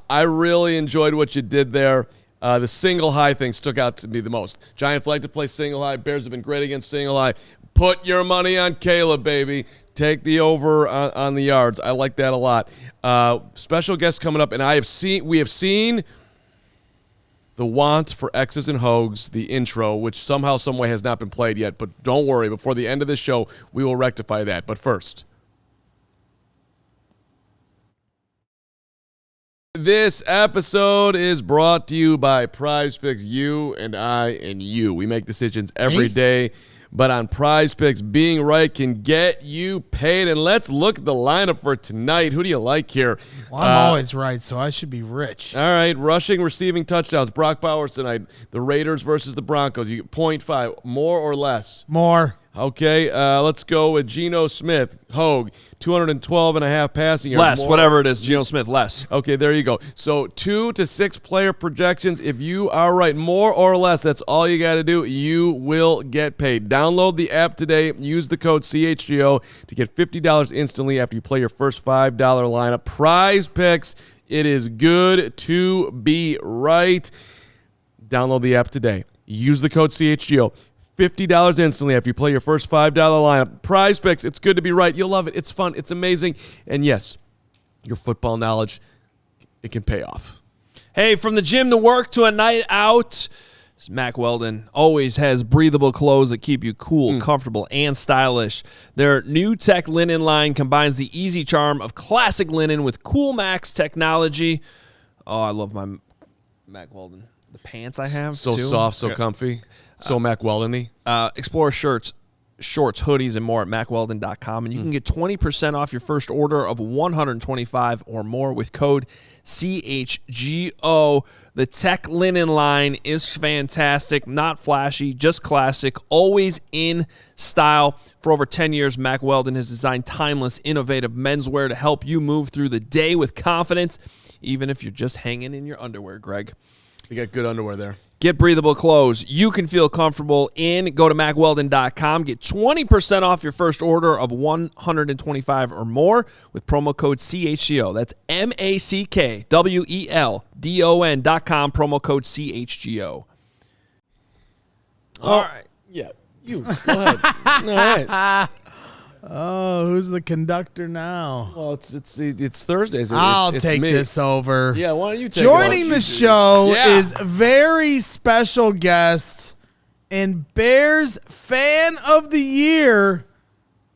I really enjoyed what you did there. The single high thing stuck out to me the most. Giants like to play single high. Bears have been great against single high. Put your money on Caleb, baby. Take the over on the yards. I like that a lot. Special guest coming up, and we have seen the want for X's and Hogues, the intro, which somehow, some way has not been played yet. But don't worry, before the end of this show, we will rectify that. But first, this episode is brought to you by Prize Picks. You and I and you. We make decisions every day but on Prize Picks, being right can get you paid. And let's look at the lineup for tonight. Who do you like here? Well, I'm always right, so I should be rich. All right, rushing, receiving touchdowns. Brock Bowers tonight. The Raiders versus the Broncos. You get 0.5, more or less? More. Okay, let's go with Geno Smith. Hogue, 212.5 passing yards. Less, more. whatever it is. Geno Smith, less. Okay, there you go. So 2 to 6 player projections. If you are right, more or less, that's all you got to do. You will get paid. Download the app today. Use the code CHGO to get $50 instantly after you play your first $5 lineup. Prize Picks. It is good to be right. Download the app today. Use the code CHGO. $50 instantly after you play your first $5 lineup. Prize Picks, it's good to be right. You'll love it. It's fun. It's amazing. And yes, your football knowledge, it can pay off. Hey, from the gym to work to a night out, Mack Weldon always has breathable clothes that keep you cool, comfortable, and stylish. Their new tech linen line combines the easy charm of classic linen with Cool Max technology. Oh, I love my Mack Weldon. The pants I have, So too. soft, so comfy, so Mack Weldon-y. Explore shirts, hoodies, and more at MackWeldon.com. And you can get 20% off your first order of $125 or more with code CHGO. The tech linen line is fantastic, not flashy, just classic, always in style. For over 10 years, Mack Weldon has designed timeless, innovative menswear to help you move through the day with confidence, even if you're just hanging in your underwear, Greg. You got good underwear there. Get breathable clothes you can feel comfortable in. Go to MackWeldon.com. Get 20% off your first order of $125 or more with promo code CHGO. That's MackWeldon.com, promo code CHGO. All right. Yeah, you. Go ahead. All right. Oh, who's the conductor now? Well, it's Thursdays. I'll it's take me. this over. Yeah, why don't you take Joining it? the show Yeah. is very special guest and Bears fan of the year,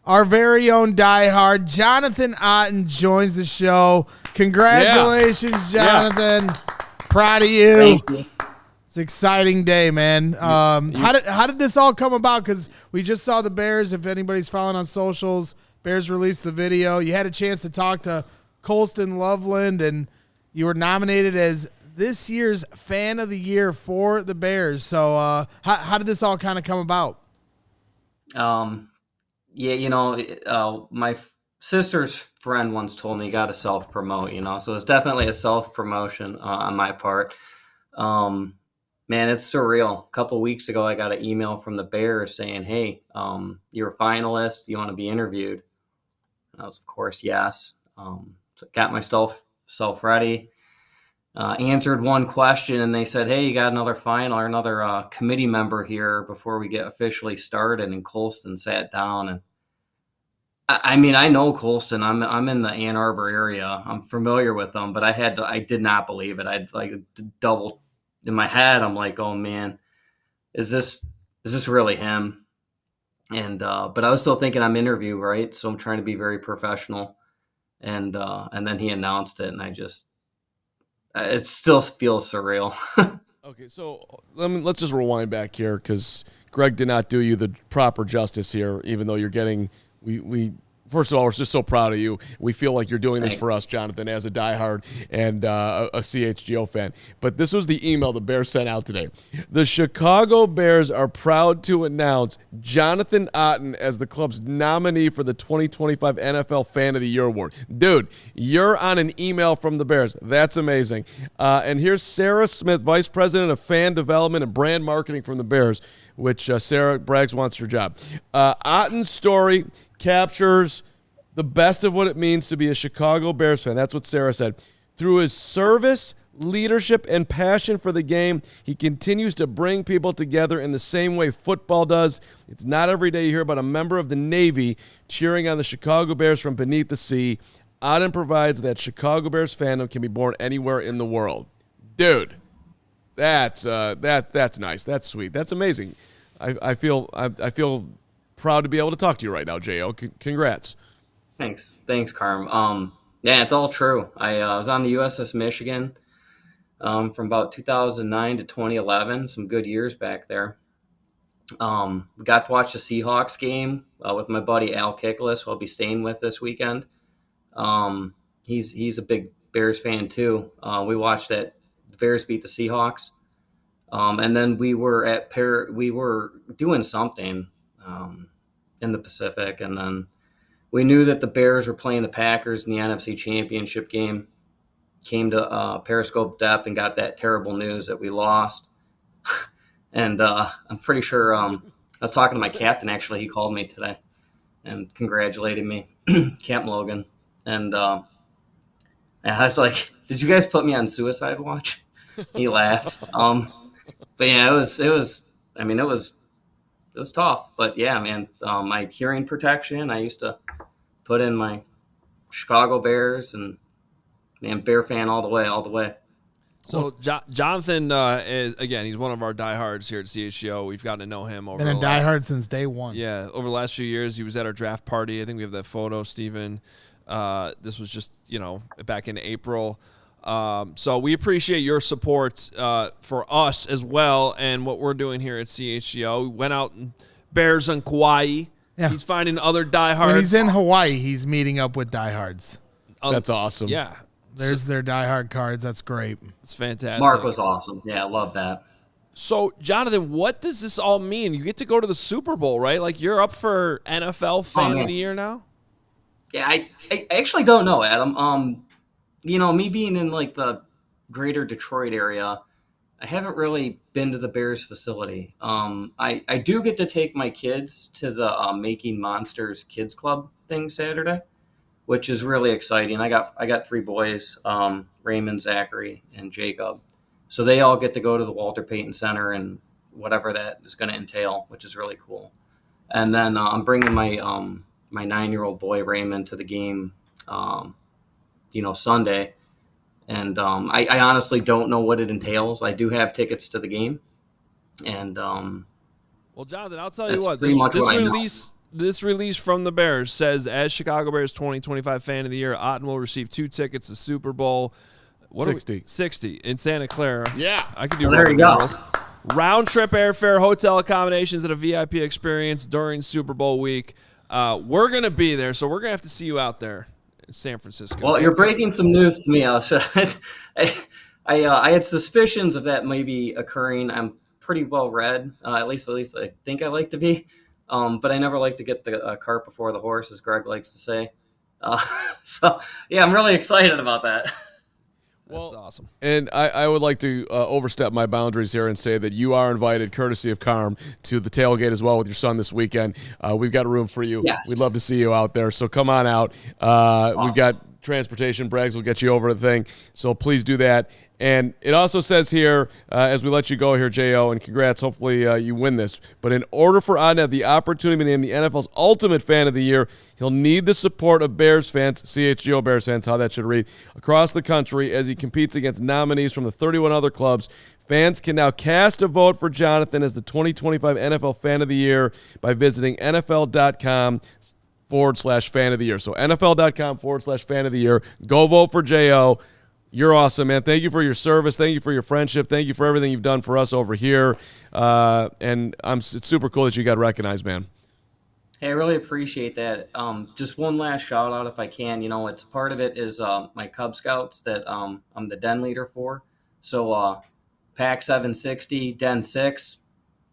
our very own diehard, Jonathan Otten joins the show. Congratulations, Jonathan. Proud of you. Thank you. It's an exciting day, man. How did this all come about? Because we just saw the Bears. If anybody's following on socials, Bears released the video. You had a chance to talk to Colston Loveland, and you were nominated as this year's fan of the year for the Bears. So how did this all kind of come about? My sister's friend once told me you got to self-promote, so it's definitely a self-promotion on my part. Man, it's surreal. A couple weeks ago, I got an email from the Bears saying, hey, you're a finalist. You want to be interviewed? And I was, of course, yes. So got myself ready, answered one question, and they said, hey, you got another final or another committee member here before we get officially started. And Colston sat down. And I know Colston. I'm in the Ann Arbor area. I'm familiar with them, but I did not believe it. I'd like double in my head. I'm like, oh man, is this really him? And but I was still thinking I'm interviewed, right? So I'm trying to be very professional. And then he announced it, and it still feels surreal. Okay, so let's just rewind back here because Greg did not do you the proper justice here, even though you're getting we. First of all, we're just so proud of you. We feel like you're doing this for us, Jonathan, as a diehard and a CHGO fan. But this was the email the Bears sent out today. The Chicago Bears are proud to announce Jonathan Otten as the club's nominee for the 2025 NFL Fan of the Year Award. Dude, you're on an email from the Bears. That's amazing. And here's Sarah Smith, Vice President of Fan Development and Brand Marketing from the Bears, which Sarah brags wants her job. Otten's story captures the best of what it means to be a Chicago Bears fan. That's what Sarah said. Through his service, leadership, and passion for the game, he continues to bring people together in the same way football does. It's not every day you hear about a member of the Navy cheering on the Chicago Bears from beneath the sea. Otten provides that Chicago Bears fandom can be born anywhere in the world. Dude, that's nice. That's sweet. That's amazing. I feel proud to be able to talk to you right now, J.O. Congrats. Thanks, Carm. Yeah, it's all true. I was on the USS Michigan from about 2009 to 2011, some good years back there. We got to watch the Seahawks game with my buddy Al Kickless, who I'll be staying with this weekend. He's a big Bears fan too. We watched it. The Bears beat the Seahawks, and then we were we were doing something in the Pacific, and then we knew that the Bears were playing the Packers in the NFC Championship game. Came to Periscope Depth and got that terrible news that we lost. And I'm pretty sure I was talking to my captain, actually. He called me today and congratulated me, Camp Logan. And I was like, did you guys put me on suicide watch? He laughed. But yeah, it was tough. But yeah, man, my hearing protection, I used to put in my Chicago Bears, and man, Bear fan all the way. So Jonathan is, again, he's one of our diehards here at CHGO. We've gotten to know him over. Been a diehard since day one. Yeah, over the last few years, he was at our draft party. I think we have that photo, Steven. This was just back in April. So we appreciate your support for us as well, and what we're doing here at CHGO. We went out and Bears on Kauai. Yeah. He's finding other diehards. When he's in Hawaii, he's meeting up with diehards. That's awesome. Yeah. There's their diehard cards. That's great. It's fantastic. Mark was awesome. Yeah, I love that. So, Jonathan, what does this all mean? You get to go to the Super Bowl, right? Like, you're up for NFL Fan of the Year now? Yeah, I actually don't know, Adam. Me being in, like, the greater Detroit area, I haven't really been to the Bears facility. I do get to take my kids to the Making Monsters Kids Club thing Saturday, which is really exciting. I got 3 boys, Raymond, Zachary, and Jacob. So they all get to go to the Walter Payton Center and whatever that is going to entail, which is really cool. And then I'm bringing my 9-year-old boy Raymond to the game, Sunday. And I honestly don't know what it entails. I do have tickets to the game. And well, Jonathan, I'll tell you what. This release from the Bears says, as Chicago Bears 2025 Fan of the Year, Otten will receive 2 tickets to Super Bowl 60 in Santa Clara. Yeah. I could do there you go. Round trip airfare, hotel accommodations, and a VIP experience during Super Bowl week. We're going to be there, so we're going to have to see you out there in San Francisco. Well, you're breaking some news to me. I had suspicions of that maybe occurring. I'm pretty well read, at least I think I like to be. But I never like to get the cart before the horse, as Greg likes to say. So, yeah, I'm really excited about that. Well, that's awesome. And I would like to overstep my boundaries here and say that you are invited, courtesy of Carm, to the tailgate as well with your son this weekend. We've got a room for you. Yes. We'd love to see you out there. So come on out. Awesome. We've got transportation. Braggs will get you over the thing. So please do that. And it also says here, as we let you go here, J.O., and congrats, hopefully you win this, but in order for Otten to have the opportunity to be named the NFL's Ultimate Fan of the Year, he'll need the support of Bears fans, CHGO Bears fans, how that should read, across the country as he competes against nominees from the 31 other clubs. Fans can now cast a vote for Jonathan as the 2025 NFL Fan of the Year by visiting NFL.com/Fan of the Year. So NFL.com/Fan of the Year. Go vote for J.O. You're awesome, man. Thank you for your service. Thank you for your friendship. Thank you for everything you've done for us over here. And it's super cool that you got recognized, man. Hey, I really appreciate that. Just one last shout out if I can. It's part of it is my Cub Scouts that I'm the den leader for. So Pack 760, Den 6,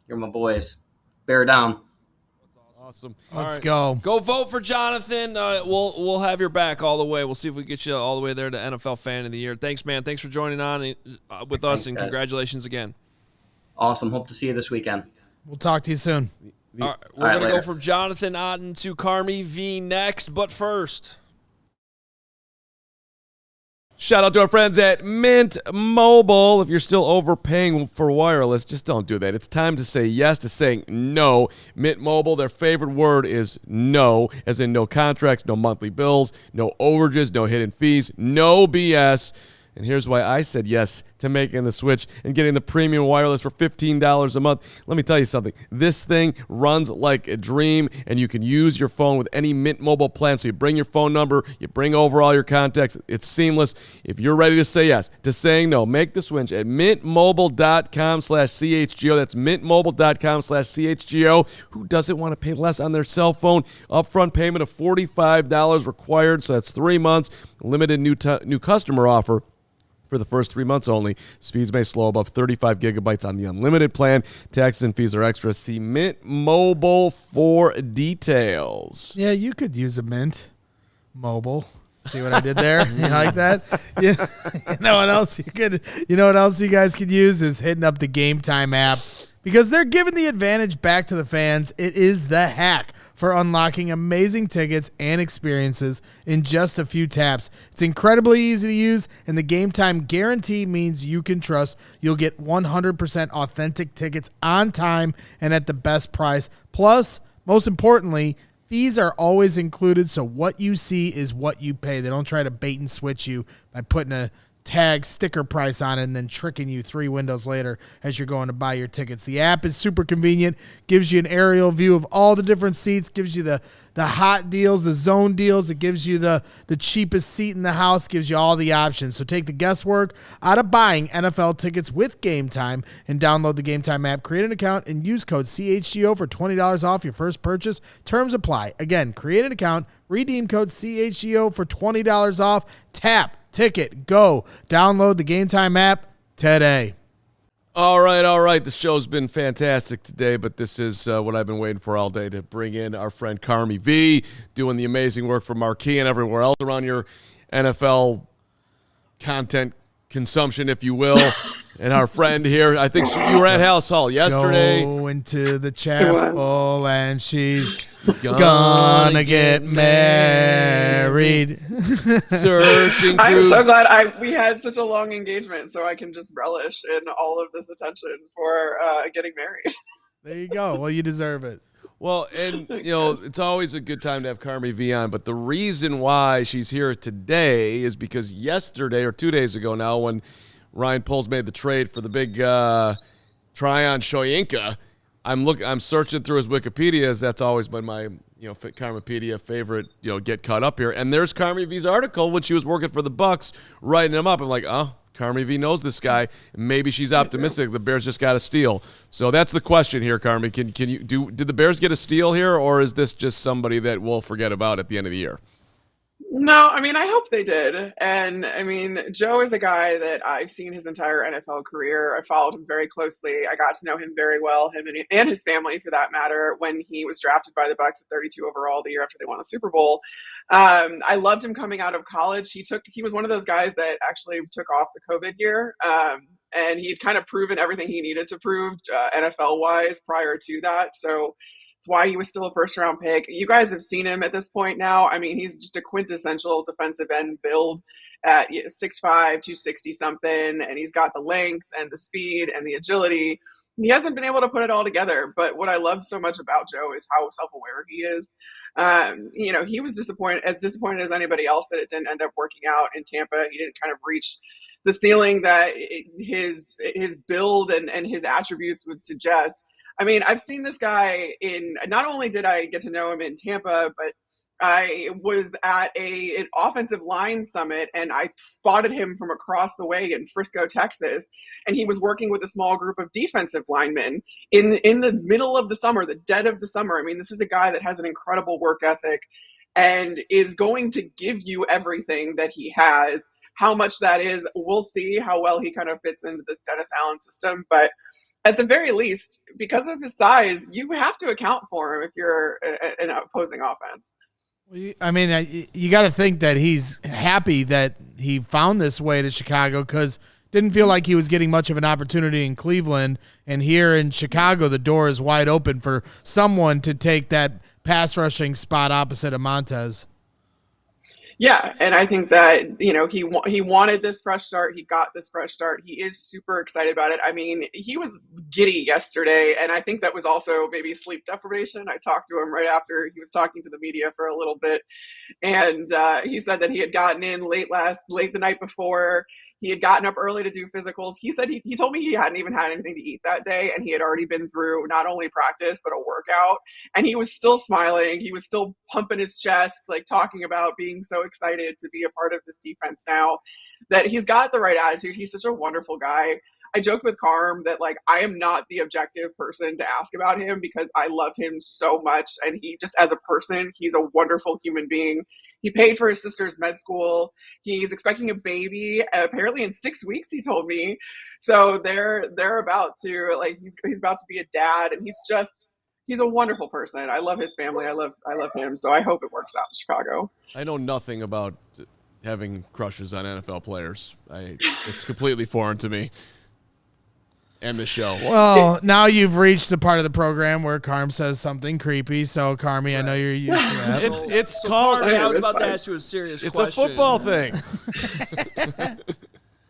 you're my boys. Bear down. Awesome. Let's go. Go vote for Jonathan. We'll have your back all the way. We'll see if we can get you all the way there to NFL Fan of the Year. Thanks, man. Thanks for joining on with us, and congratulations again. Awesome. Hope to see you this weekend. We'll talk to you soon. All right, we're going to go from Jonathan Otten to Carmi V next, but first. Shout out to our friends at Mint Mobile. If you're still overpaying for wireless, just don't do that. It's time to say yes to saying no. Mint Mobile, their favorite word is no, as in no contracts, no monthly bills, no overages, no hidden fees, no BS. And here's why I said yes to making the switch and getting the premium wireless for $15 a month. Let me tell you something. This thing runs like a dream, and you can use your phone with any Mint Mobile plan. So you bring your phone number, you bring over all your contacts. It's seamless. If you're ready to say yes to saying no, make the switch at mintmobile.com/CHGO. That's mintmobile.com/CHGO. Who doesn't want to pay less on their cell phone? Upfront payment of $45 required, so that's 3 months. Limited new customer offer for the first 3 months only. Speeds may slow above 35 gigabytes on the unlimited plan. Taxes and fees are extra. See Mint Mobile for details. Yeah, you could use a Mint Mobile. See what I did there? You like that? Yeah. You know what else you could? You know what else you guys could use is hitting up the Game Time app, because they're giving the advantage back to the fans. It is the hack for unlocking amazing tickets and experiences in just a few taps. It's incredibly easy to use, and the Game Time guarantee means you can trust you'll get 100% authentic tickets on time and at the best price. Plus, most importantly, fees are always included, so what you see is what you pay. They don't try to bait and switch you by putting a tag sticker price on it and then tricking you 3 windows later as you're going to buy your tickets. The app is super convenient, gives you an aerial view of all the different seats, gives you the hot deals, the zone deals. It gives you the cheapest seat in the house, gives you all the options. So take the guesswork out of buying NFL tickets with Game Time and download the Game Time app, create an account, and use code CHGO for $20 off your first purchase. Terms apply. Again, create an account, redeem code CHGO for $20 off. Tap, ticket, go. Download the Game Time app today. All right. This show's been fantastic today, but this is what I've been waiting for all day, to bring in our friend Carmen V, doing the amazing work for Marquee and everywhere else around your NFL content consumption, if you will. And our friend here, I think you were at Halas Hall yesterday. Go into the chapel and she's gonna get married. Searching I'm through. so glad we had such a long engagement, so I can just relish in all of this attention for getting married. There you go. Well, you deserve it. Well, and Thanks, you know, guys. it's always a good time to have Carmen V on, but the reason why she's here today is because yesterday, or 2 days ago now, when Ryan Poles made the trade for the big Tryon-Shoyinka, I'm searching through his Wikipedia, as that's always been my Carmenpedia favorite, get caught up here. And there's Carmen V's article when she was working for the Bucks, writing him up. I'm like, oh, Carmen V knows this guy. Maybe she's optimistic the Bears just got a steal. So that's the question here, Carmen. Can you did the Bears get a steal here, or is this just somebody that we'll forget about at the end of the year? No, I mean, I hope they did. And I mean, Joe is a guy that I've seen his entire NFL career. I followed him very closely. I got to know him very well, him and his family for that matter, when he was drafted by the Bucks at 32 overall the year after they won the Super Bowl. I loved him coming out of college. He was one of those guys that actually took off the COVID year. And he had kind of proven everything he needed to prove NFL wise prior to that. So it's why he was still a first round pick. You guys have seen him at this point now. I mean, he's just a quintessential defensive end build at 6'5", 260 something. And he's got the length and the speed and the agility. He hasn't been able to put it all together. But what I love so much about Joe is how self-aware he is. He was disappointed as anybody else that it didn't end up working out in Tampa. He didn't kind of reach the ceiling that his build and his attributes would suggest. I mean, I've seen this guy not only did I get to know him in Tampa, but I was at an offensive line summit and I spotted him from across the way in Frisco, Texas. And he was working with a small group of defensive linemen in the middle of the summer, the dead of the summer. I mean, this is a guy that has an incredible work ethic and is going to give you everything that he has. How much that is, we'll see how well he kind of fits into this Dennis Allen system. But at the very least, because of his size, you have to account for him if you're an opposing offense. I mean, you got to think that he's happy that he found this way to Chicago, because didn't feel like he was getting much of an opportunity in Cleveland. And here in Chicago, the door is wide open for someone to take that pass rushing spot opposite of Montez. Yeah, and I think that, he wanted this fresh start. He got this fresh start. He is super excited about it. I mean, he was giddy yesterday, and I think that was also maybe sleep deprivation. I talked to him right after he was talking to the media for a little bit, and he said that he had gotten in late the night before. He had gotten up early to do physicals. He said he told me he hadn't even had anything to eat that day, and he had already been through not only practice but a workout, and he was still smiling. He was still pumping his chest, like talking about being so excited to be a part of this defense now. That he's got the right attitude. He's such a wonderful guy. I joke with Carm that like I am not the objective person to ask about him because I love him so much, and he just as a person, he's a wonderful human being. He paid for his sister's med school. He's expecting a baby apparently in 6 weeks, he told me. So they're about to like he's about to be a dad, and he's a wonderful person. I love his family. I love him. So I hope it works out in Chicago. I know nothing about having crushes on NFL players. It's completely foreign to me. And the show. Well, now you've reached the part of the program where Carm says something creepy. So, Carmi, I know you're used to that. It's called. I was about to ask you a serious question. It's a football thing.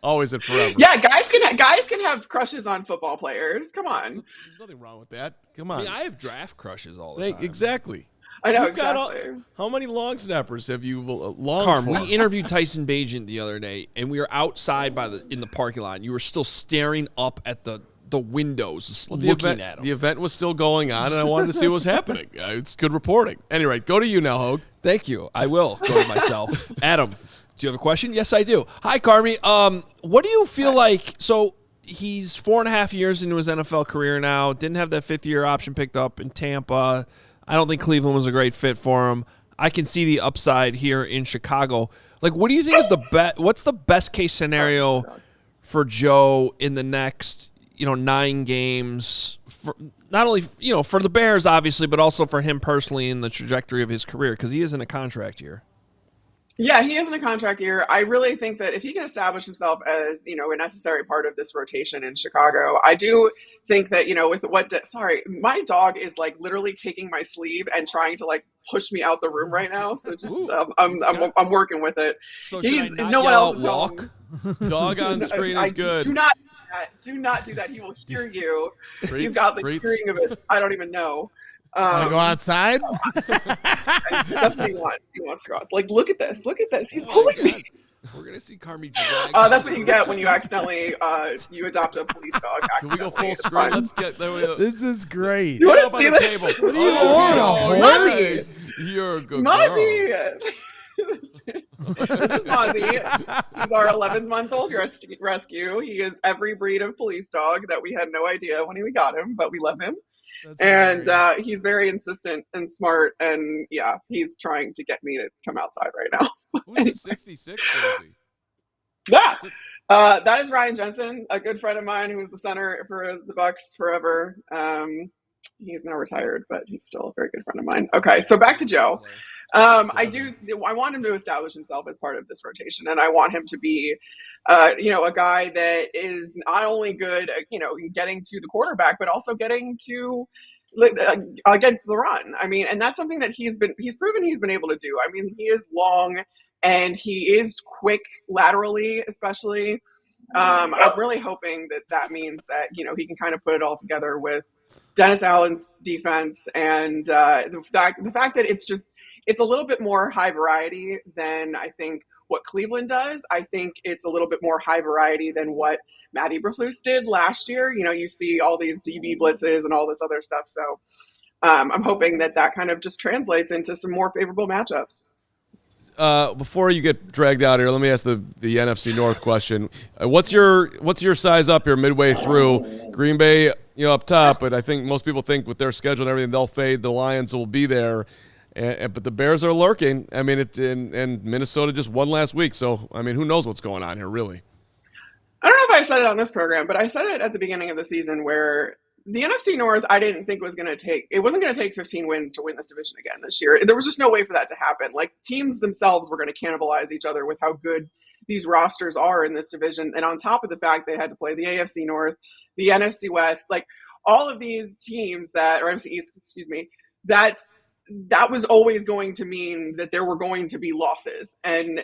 Always and forever. Yeah, guys can have crushes on football players. Come on. There's nothing wrong with that. Come on. I mean, I have draft crushes all the time. Exactly. I know, You've got exactly. how many long snappers have you long Carm, for? we interviewed Tyson Bagent the other day, and we were outside in the parking lot. And you were still staring up at the windows, looking at them. The event was still going on, and I wanted to see what was happening. It's good reporting. Anyway, go to you now, Hogue. Thank you. I will go to myself. Adam, do you have a question? Yes, I do. Hi, Carmi. What do you feel like? So he's 4.5 years into his NFL career now. Didn't have that fifth-year option picked up in Tampa. I don't think Cleveland was a great fit for him. I can see the upside here in Chicago. Like, what do you think is what's the best case scenario for Joe in the next 9 games, for not only, for the Bears, obviously, but also for him personally in the trajectory of his career, because he is in a contract year. Yeah, he is in a contract year. I really think that if he can establish himself as, a necessary part of this rotation in Chicago, I do think that, my dog is like literally taking my sleeve and trying to like push me out the room right now. So just, I'm working with it. So no one else is walk? Dog on screen is good. Do not do that. He will hear you. He's got the hearing of it. I don't even know. Want to go outside? That's what he wants. He wants to go out. Like, look at this. He's pulling me. We're going to see Carmi drag. That's what you get when you accidentally you adopt a police dog. Can we go full screen? Let's get there. This is great. You want to see this? What are you on, a horse? You're a good Mozzie. girl. This is Mozzie. He's our 11-month-old rescue. He is every breed of police dog that we had no idea when we got him, but we love him. And he's very insistent and smart, and yeah, he's trying to get me to come outside right now. Who's the 66 jersey? That is Ryan Jensen, a good friend of mine who was the center for the Bucks forever. He's now retired, but he's still a very good friend of mine. Okay, so back to Joe. I want him to establish himself as part of this rotation, and I want him to be, a guy that is not only good, getting to the quarterback, but also getting to against the run. I mean, and that's something that he's proven he's been able to do. I mean, he is long and he is quick laterally, especially. I'm really hoping that means that, he can kind of put it all together with Dennis Allen's defense and the fact that it's a little bit more high variety than I think what Cleveland does. I think it's a little bit more high variety than what Matt Eberflus did last year. You see all these DB blitzes and all this other stuff. So I'm hoping that kind of just translates into some more favorable matchups. Before you get dragged out here, let me ask the NFC North question. What's your size up here midway through? Green Bay, up top, but I think most people think with their schedule and everything, they'll fade. The Lions will be there. But the Bears are lurking. I mean, and Minnesota just won last week. So, I mean, who knows what's going on here, really? I don't know if I said it on this program, but I said it at the beginning of the season where the NFC North, I didn't think wasn't going to take 15 wins to win this division again this year. There was just no way for that to happen. Like, teams themselves were going to cannibalize each other with how good these rosters are in this division. And on top of the fact they had to play the AFC North, the NFC West, like all of these teams or NFC East, excuse me, that was always going to mean that there were going to be losses. And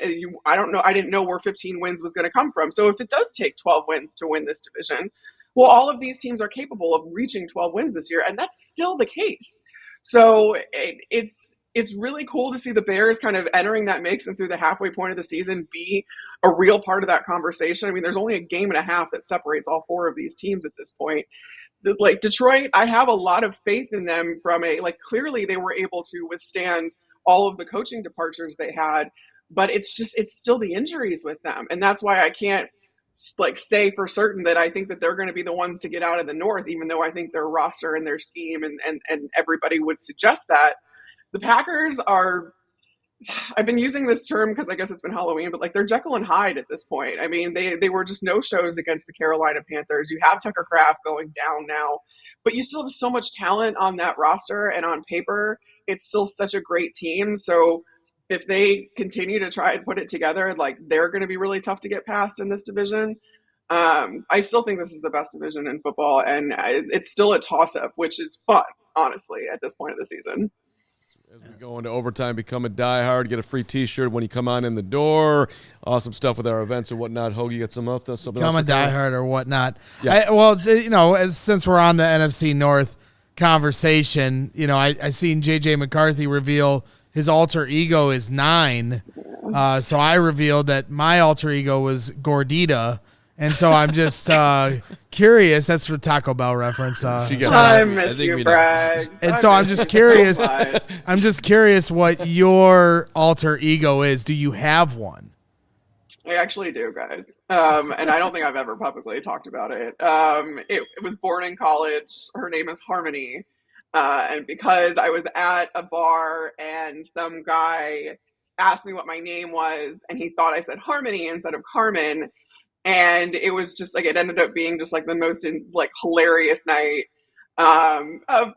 I didn't know where 15 wins was going to come from. So if it does take 12 wins to win this division, well, all of these teams are capable of reaching 12 wins this year. And that's still the case. So it's really cool to see the Bears kind of entering that mix and through the halfway point of the season be a real part of that conversation. I mean, there's only a game and a half that separates all four of these teams at this point. Like Detroit, I have a lot of faith in them from clearly they were able to withstand all of the coaching departures they had, but it's still the injuries with them. And that's why I can't say for certain that I think that they're going to be the ones to get out of the North, even though I think their roster and their scheme and everybody would suggest that. The Packers are, I've been using this term because I guess it's been Halloween, but they're Jekyll and Hyde at this point. I mean, they were just no shows against the Carolina Panthers. You have Tucker Kraft going down now, but you still have so much talent on that roster, and on paper, it's still such a great team. So if they continue to try and put it together, they're going to be really tough to get past in this division. I still think this is the best division in football, and it's still a toss-up, which is fun, honestly, at this point of the season. As we go into overtime, become a diehard, get a free T-shirt when you come on in the door. Awesome stuff with our events and whatnot. Hogue, you got something else? Become a diehard or whatnot. Yeah. Since we're on the NFC North conversation, I seen J.J. McCarthy reveal his alter ego is 9. So I revealed that my alter ego was Gordita. And so I'm just curious. That's for Taco Bell reference. I miss you, Braggs. And so I'm just curious. I'm just curious what your alter ego is. Do you have one? I actually do, guys. And I don't think I've ever publicly talked about it. It was born in college. Her name is Harmony. And because I was at a bar and some guy asked me what my name was, and he thought I said Harmony instead of Carmen. And it was just it ended up being just the most hilarious night of,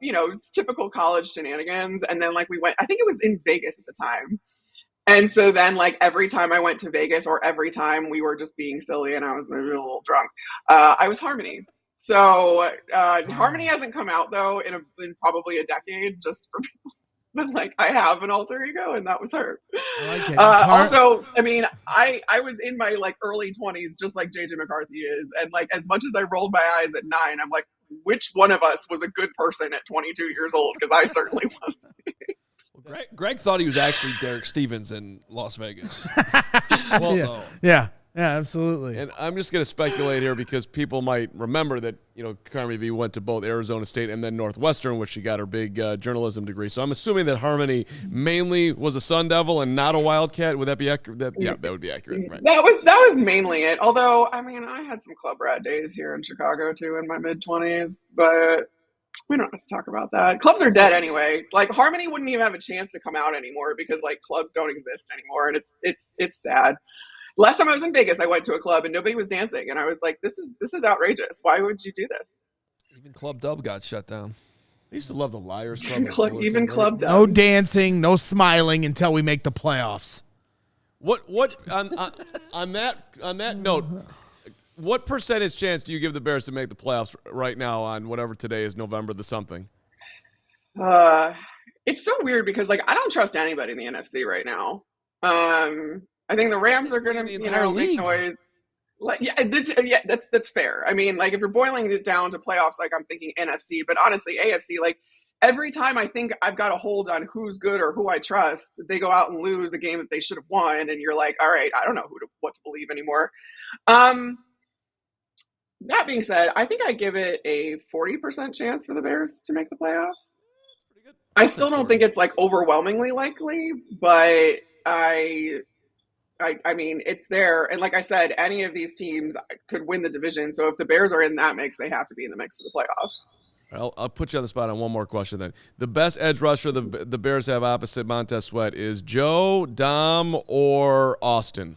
typical college shenanigans. And then we went, I think it was in Vegas at the time. And so then every time I went to Vegas or every time we were just being silly and I was maybe a little drunk, I was Harmony. So Harmony hasn't come out though in probably a decade, just for people. But I have an alter ego, and that was her. I like it. Also, I mean, I was in my early 20s, just like JJ McCarthy is, and as much as I rolled my eyes at 9, I'm which one of us was a good person at 22 years old? Because I certainly wasn't. Greg thought he was actually Derek Stevens in Las Vegas. Yeah, absolutely. And I'm just going to speculate here because people might remember that, Carmen V went to both Arizona State and then Northwestern, which she got her big journalism degree. So I'm assuming that Harmony mainly was a Sun Devil and not a Wildcat. Would that be accurate? That would be accurate. Right. That was mainly it. Although, I mean, I had some club rat days here in Chicago too in my mid-20s, but we don't have to talk about that. Clubs are dead anyway. Harmony wouldn't even have a chance to come out anymore because clubs don't exist anymore, and it's sad. Last time I was in Vegas, I went to a club and nobody was dancing, and I was like, "This is outrageous. Why would you do this?" Even Club Dub got shut down. I used to love the Liars Club. Even Club Dub. No dancing, no smiling until we make the playoffs. What on that note? What percentage chance do you give the Bears to make the playoffs right now on whatever today is, November the something? It's so weird because I don't trust anybody in the NFC right now. I think the Rams are going to make noise. That's fair. I mean, if you're boiling it down to playoffs, I'm thinking NFC, but honestly, AFC, every time I think I've got a hold on who's good or who I trust, they go out and lose a game that they should have won, and you're all right, I don't know what to believe anymore. That being said, I think I give it a 40% chance for the Bears to make the playoffs. I still don't think it's overwhelmingly likely, but I mean, it's there. And like I said, any of these teams could win the division. So if the Bears are in that mix, they have to be in the mix for the playoffs. I'll put you on the spot on one more question then. The best edge rusher the Bears have opposite Montez Sweat is Joe, Dom, or Austin?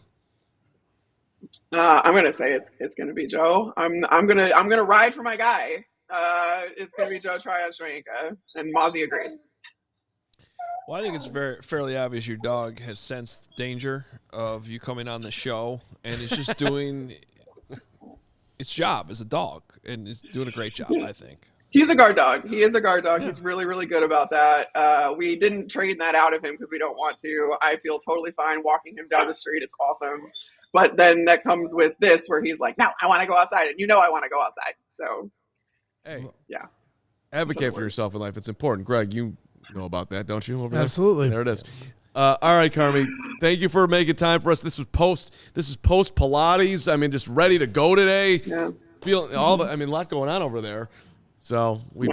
I'm gonna say it's gonna be Joe. I'm gonna ride for my guy. It's gonna be Joe Tryon-Shoyinka, and Mozzie agrees. Well, I think it's fairly obvious your dog has sensed danger of you coming on the show, and it's just doing its job as a dog, and it's doing a great job, I think. He's a guard dog. He is a guard dog. Yeah. He's really, really good about that. We didn't train that out of him because we don't want to. I feel totally fine walking him down the street. It's awesome. But then that comes with this where he's like, no, I want to go outside. And I want to go outside. So, hey, yeah. Advocate for yourself in life. It's important. Greg, you know about that, don't you? Over there? Absolutely. There it is. All right, Carmen. Thank you for making time for us. This is post Pilates. I mean, just ready to go today. Yeah. Feeling a lot going on over there. So we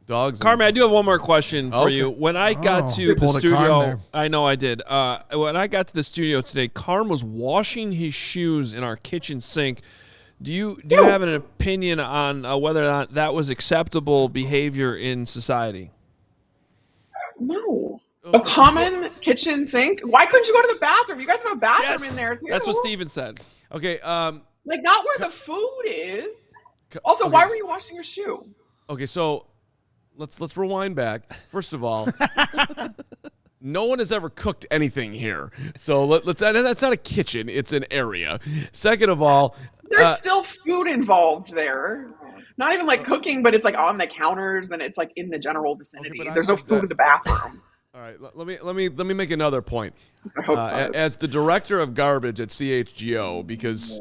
dogs. Carmen, I do have one more question for you. When I got to the studio, I know I did. When I got to the studio today, Carm was washing his shoes in our kitchen sink. Do you have an opinion on whether or not that was acceptable behavior in society? No. A common kitchen sink? Why couldn't you go to the bathroom? You guys have a bathroom in there too. That's what Steven said. Okay. Like not where the food is. Also, why were you washing your shoe? Okay, so let's rewind back. First of all, no one has ever cooked anything here. So that's not a kitchen, it's an area. Second of all, there's still food involved there. Not even like cooking, but it's like on the counters and it's like in the general vicinity. Okay, there's no food in the bathroom. All right, let me make another point. As the director of garbage at CHGO, because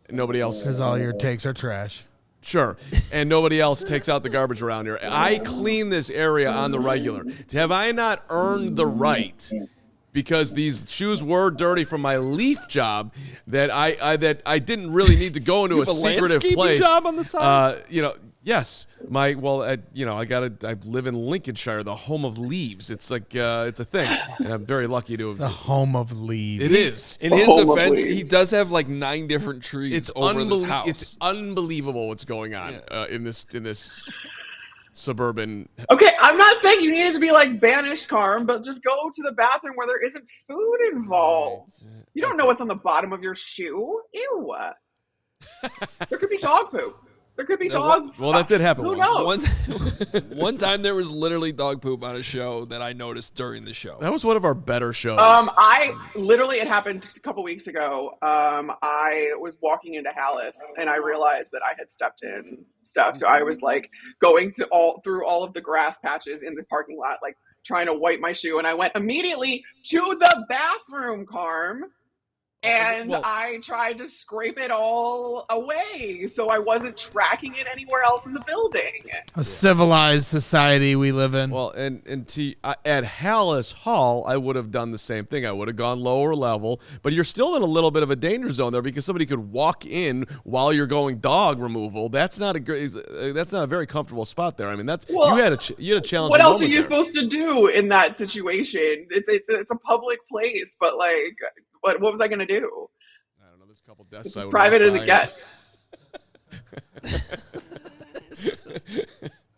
nobody else, because all your takes are trash. Sure, and nobody else takes out the garbage around here. I clean this area on the regular. Have I not earned the right, because these shoes were dirty from my leaf job, that I didn't really need to go into a secretive place? Job on the side? Yes. I live in Lincolnshire, the home of leaves. It's like it's a thing, and I'm very lucky to have the home of leaves. It is. In his defense, he does have like 9 different trees over this house. It's unbelievable what's going on in this suburban. Okay, I'm not saying you needed to be like banished, Carm, but just go to the bathroom where there isn't food involved. You don't know what's on the bottom of your shoe. Ew. There could be dog poop. There could be dogs. Well, that did happen. Who knows? One time there was literally dog poop on a show that I noticed during the show. That was one of our better shows. It happened a couple weeks ago. I was walking into Halas and I realized that I had stepped in stuff. So I was like going through all of the grass patches in the parking lot, like trying to wipe my shoe. And I went immediately to the bathroom, Carm. And I tried to scrape it all away, so I wasn't tracking it anywhere else in the building. A civilized society we live in. Well, and at Halas Hall, I would have done the same thing. I would have gone lower level, but you're still in a little bit of a danger zone there because somebody could walk in while you're going dog removal. That's not a very comfortable spot there. I mean, you had a challenge. What else are you supposed to do in that situation? It's a public place, but like. What was I going to do? I don't know. There's a couple desks. It's as private as it gets.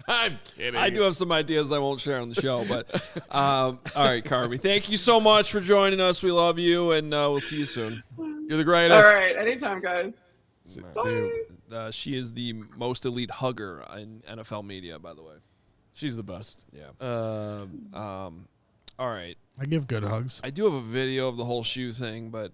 I'm kidding. I do have some ideas I won't share on the show, but all right, Carmi. Thank you so much for joining us. We love you, and we'll see you soon. You're the greatest. All right, anytime, guys. Bye. She is the most elite hugger in NFL media, by the way. She's the best. Yeah. All right. I give good hugs. I do have a video of the whole shoe thing, but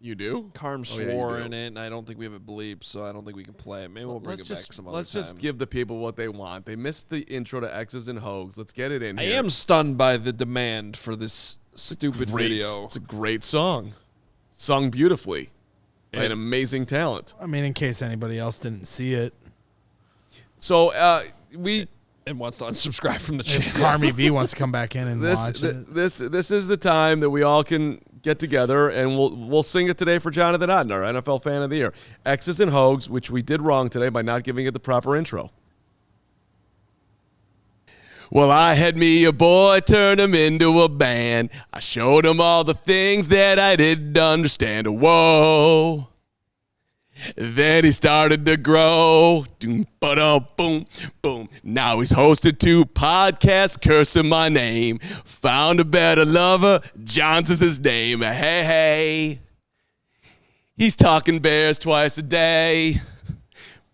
you do? Carm swore in it, and I don't think we have it bleeped, so I don't think we can play it. Maybe we'll bring it back some other time. Let's just give the people what they want. They missed the intro to X's and Hogues. Let's get it in here. I am stunned by the demand for this stupid video. It's a great song. Sung beautifully. By an amazing talent. I mean, in case anybody else didn't see it. So, and wants to unsubscribe from the channel. If Carmi V wants to come back in and watch it. This is the time that we all can get together, and we'll sing it today for Jonathan Otten, our NFL Fan of the Year. X's and Hogues, which we did wrong today by not giving it the proper intro. Well, I had me a boy, turned him into a band. I showed him all the things that I didn't understand. Whoa. Then he started to grow. Boom, boom, boom. Now he's hosted 2 podcasts, cursing my name. Found a better lover. Johnson's his name. Hey. He's talking Bears twice a day.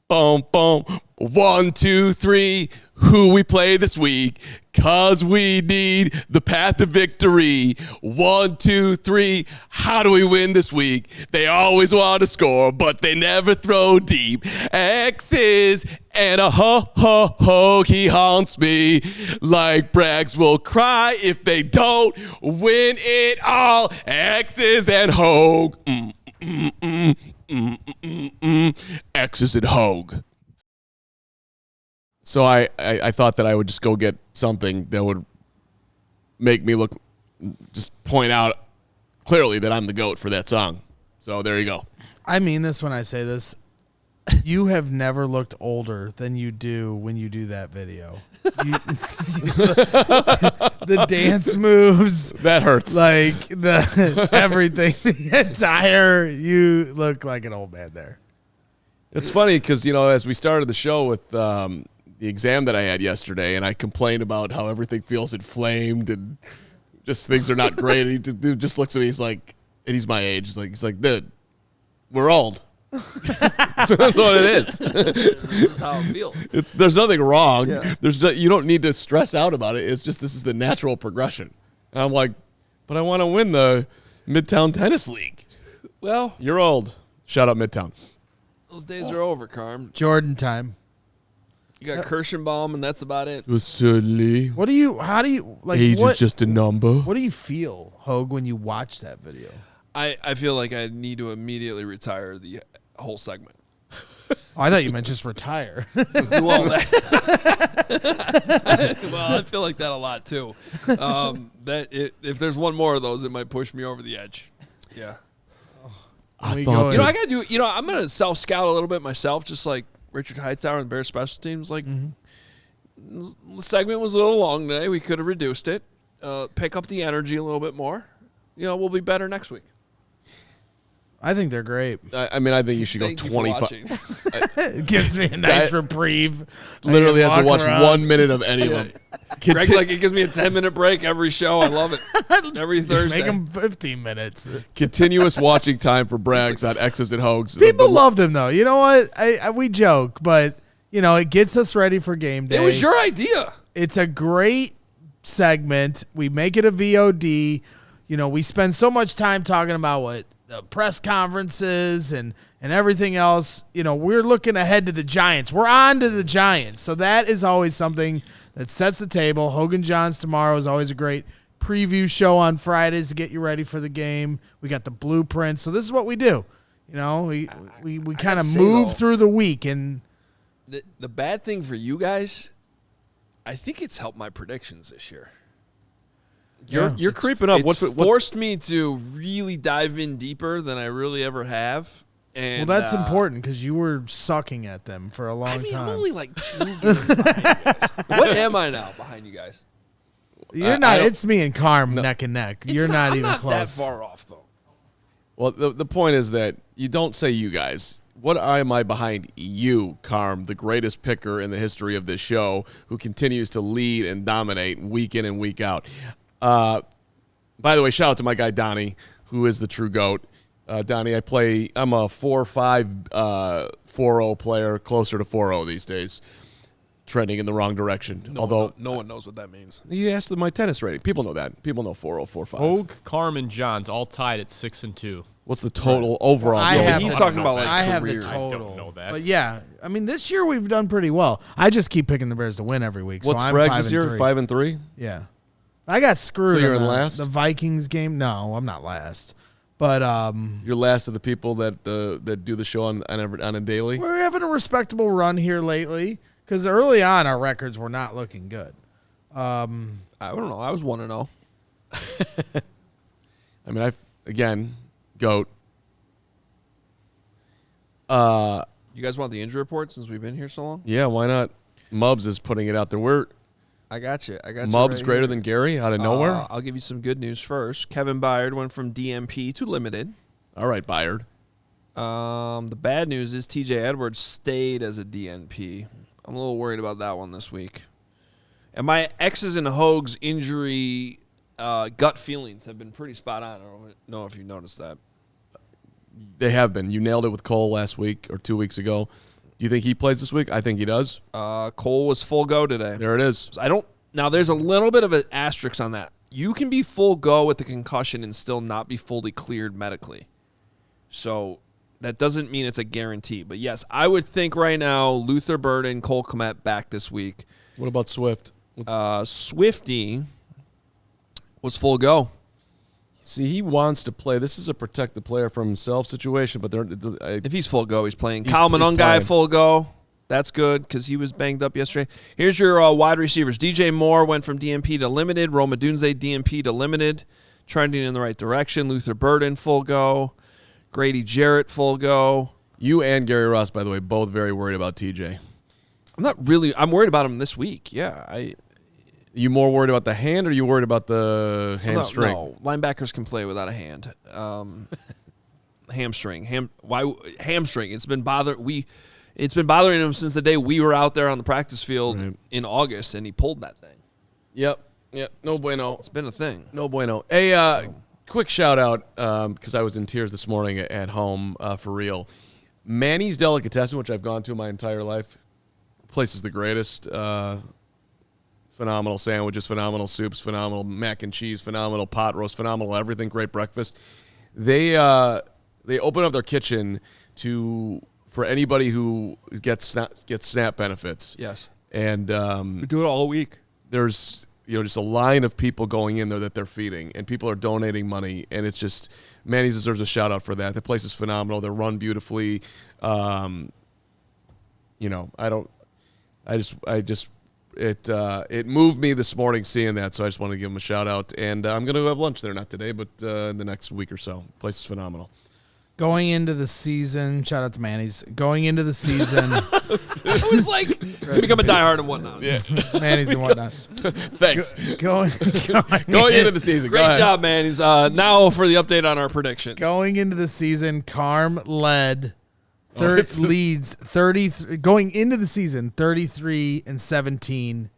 Boom, boom. 1, 2, 3. Who we play this week, 'cause we need the path to victory. 1, 2, 3, how do we win this week? They always want to score, but they never throw deep. X's and a Hogue, he haunts me. Like Braggs will cry if they don't win it all. X's and Hogue. X's and Hogue. So I thought that I would just go get something that would make me just point out clearly that I'm the GOAT for that song. So there you go. I mean this when I say this. You have never looked older than you do when you do that video. The dance moves. That hurts. Like the everything. The entire, you look like an old man there. It's funny because, as we started the show with the exam that I had yesterday, and I complained about how everything feels inflamed and just things are not great. And dude just looks at me. He's like, and he's my age. He's like, dude, we're old. So that's what it is. This is how it feels. There's nothing wrong. Yeah. You don't need to stress out about it. It's just this is the natural progression. And I'm like, but I want to win the Midtown Tennis League. Well, You're old. Shout out Midtown. those days are over, Carm. Jordan time. You got Kirschenbaum, and that's about it. Certainly. How do you, like, Age is just a number. what do you feel, Hogue, when you watch that video? I feel like I need to immediately retire the whole segment. Oh, I thought you meant just retire. Well, I feel like that a lot too. If there's one more of those, it might push me over the edge. Yeah. I thought I gotta do. I'm gonna self scout a little bit myself, just like Richard Hightower and Bears special teams. Like, the segment was a little long today. We could have reduced it. Pick up the energy a little bit more. We'll be better next week. I think they're great. I think you should go Thank you for 25. watching. It gives me a nice reprieve. Literally I has to can walk watch around. 1 minute of any of them. Greg's like, it gives me a 10-minute break every show. I love it. Every Thursday. Make them 15 minutes. Continuous watching time for Braggs on X's and Hogues. People love them, though. You know what? We joke, but, it gets us ready for game day. It was your idea. It's a great segment. We make it a VOD. We spend so much time talking about what the press conferences and everything else. We're looking ahead to the Giants. We're on to the Giants. So that is always something that sets the table. Hogan Johns tomorrow is always a great preview show on Fridays to get you ready for the game. We got the blueprint. So this is what we do. We kind of move through the week. And the bad thing for you guys, I think it's helped my predictions this year. You're creeping up. It's forced me to really dive in deeper than I really ever have. And, that's important because you were sucking at them for a long time. I'm only like 2 games behind you guys. What am I now behind you guys? You're not. It's me and Carm neck and neck. You're not I'm even not close. that far off, though. Well, the point is that you don't say you guys. What am I behind you, Carm, the greatest picker in the history of this show, who continues to lead and dominate week in and week out? By the way, shout out to my guy Donnie, who is the true GOAT. Donnie, I'm a 4-5, 4-0 player, closer to 4-0 these days. Trending in the wrong direction. Although no one knows what that means. You asked my tennis rating. People know that. People know 4-0, 4-5. Hogue, Carmen, Johns all tied at 6-2. What's the total overall? He's talking about like I have career. the total. I don't know that. But yeah, this year we've done pretty well. I just keep picking the Bears to win every week. What's so I'm Braggs 5 this year? 3. 5-3? Yeah. I got screwed. So you're in in last? the Vikings game. No, I'm not last. But You're last of the people that do the show on a daily. we're having a respectable run here lately because early on our records were not looking good. I don't know. I was 1-0. GOAT. You guys want the injury report since we've been here so long? Yeah, why not? Mubs is putting it out there. I got you. Mubs right greater here. than Gary out of nowhere. I'll give you some good news first. Kevin Byard went from DMP to limited. All right, Byard. The bad news is TJ Edwards stayed as a DNP. I'm a little worried about that one this week. And my X's and Hogues injury gut feelings have been pretty spot on. I don't know if you noticed that. They have been. You nailed it with Cole last week or 2 weeks ago. Do you think he plays this week? I think he does. Cole was full go today. There it is. Now, there's a little bit of an asterisk on that. You can be full go with a concussion and still not be fully cleared medically. So that doesn't mean it's a guarantee. But, yes, I would think right now Luther Burden, Cole Kmet back this week. What about Swift? Swifty was full go. See, he wants to play. This is a protect the player from himself situation, but if he's full go, he's playing. He's Kyle Monongai playing. full go. That's good because he was banged up yesterday. Here's your wide receivers. DJ Moore went from DMP to limited. Roma Dunze, DMP to limited. Trending in the right direction. Luther Burden, full go. Grady Jarrett, full go. You and Gary Ross, by the way, both very worried about TJ. I'm worried about him this week. Yeah. You more worried about the hand or you worried about the hamstring? No, linebackers can play without a hand. Hamstring. Hamstring. It's been bothering him since the day we were out there on the practice field in August, and he pulled that thing. Yep. No bueno. It's been a thing. No bueno. Hey, quick shout out because I was in tears this morning at home for real. Manny's Delicatessen, which I've gone to my entire life. Place is the greatest. Phenomenal sandwiches, phenomenal soups, phenomenal mac and cheese, phenomenal pot roast, phenomenal everything. Great breakfast. They open up their kitchen for anybody who gets SNAP benefits. Yes. And we do it all week. There's just a line of people going in there that they're feeding, and people are donating money, and it's just Manny's deserves a shout out for that. The place is phenomenal. They're run beautifully. It moved me this morning seeing that, so I just wanted to give them a shout out. And I'm going to have lunch there, not today, but in the next week or so. The place is phenomenal. Going into the season, shout out to Manny's. Going into the season, I was like, become a diehard and whatnot. Yeah, Manny's and whatnot. Thanks. Going into the season. Great job, Manny's. Now for the update on our prediction. Going into the season, Carm led. Leads 33 going into the season 33-17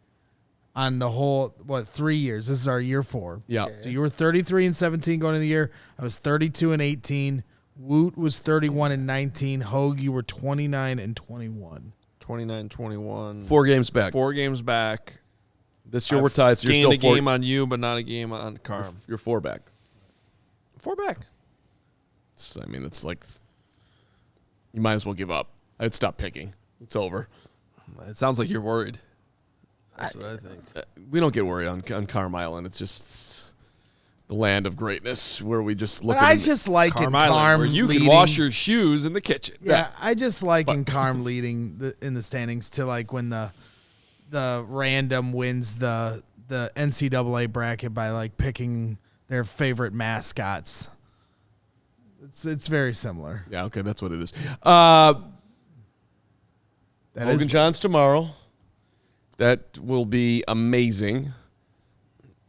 on the whole 3 years. This is our year 4. Yeah. So you were 33-17 going into the year. I was 32-18. Woot was 31-19. Hogue, you were 29-21. 29-21. 4 games back. 4 games back. This year we're tied, so you're still gained a game on you, but not a game on Carm. You're 4 back. 4 back. It's like you might as well give up. I'd stop picking. It's over. It sounds like you're worried. That's what I think. We don't get worried on Carm Island. It's just the land of greatness where we just look. I just like Carm in Island, Carm where you leading, can wash your shoes in the kitchen. Yeah, I just like in Carm leading in the standings to like when the random wins the NCAA bracket by like picking their favorite mascots. It's very similar. Yeah, okay, that's what it is. That Hogan is John's tomorrow. That will be amazing.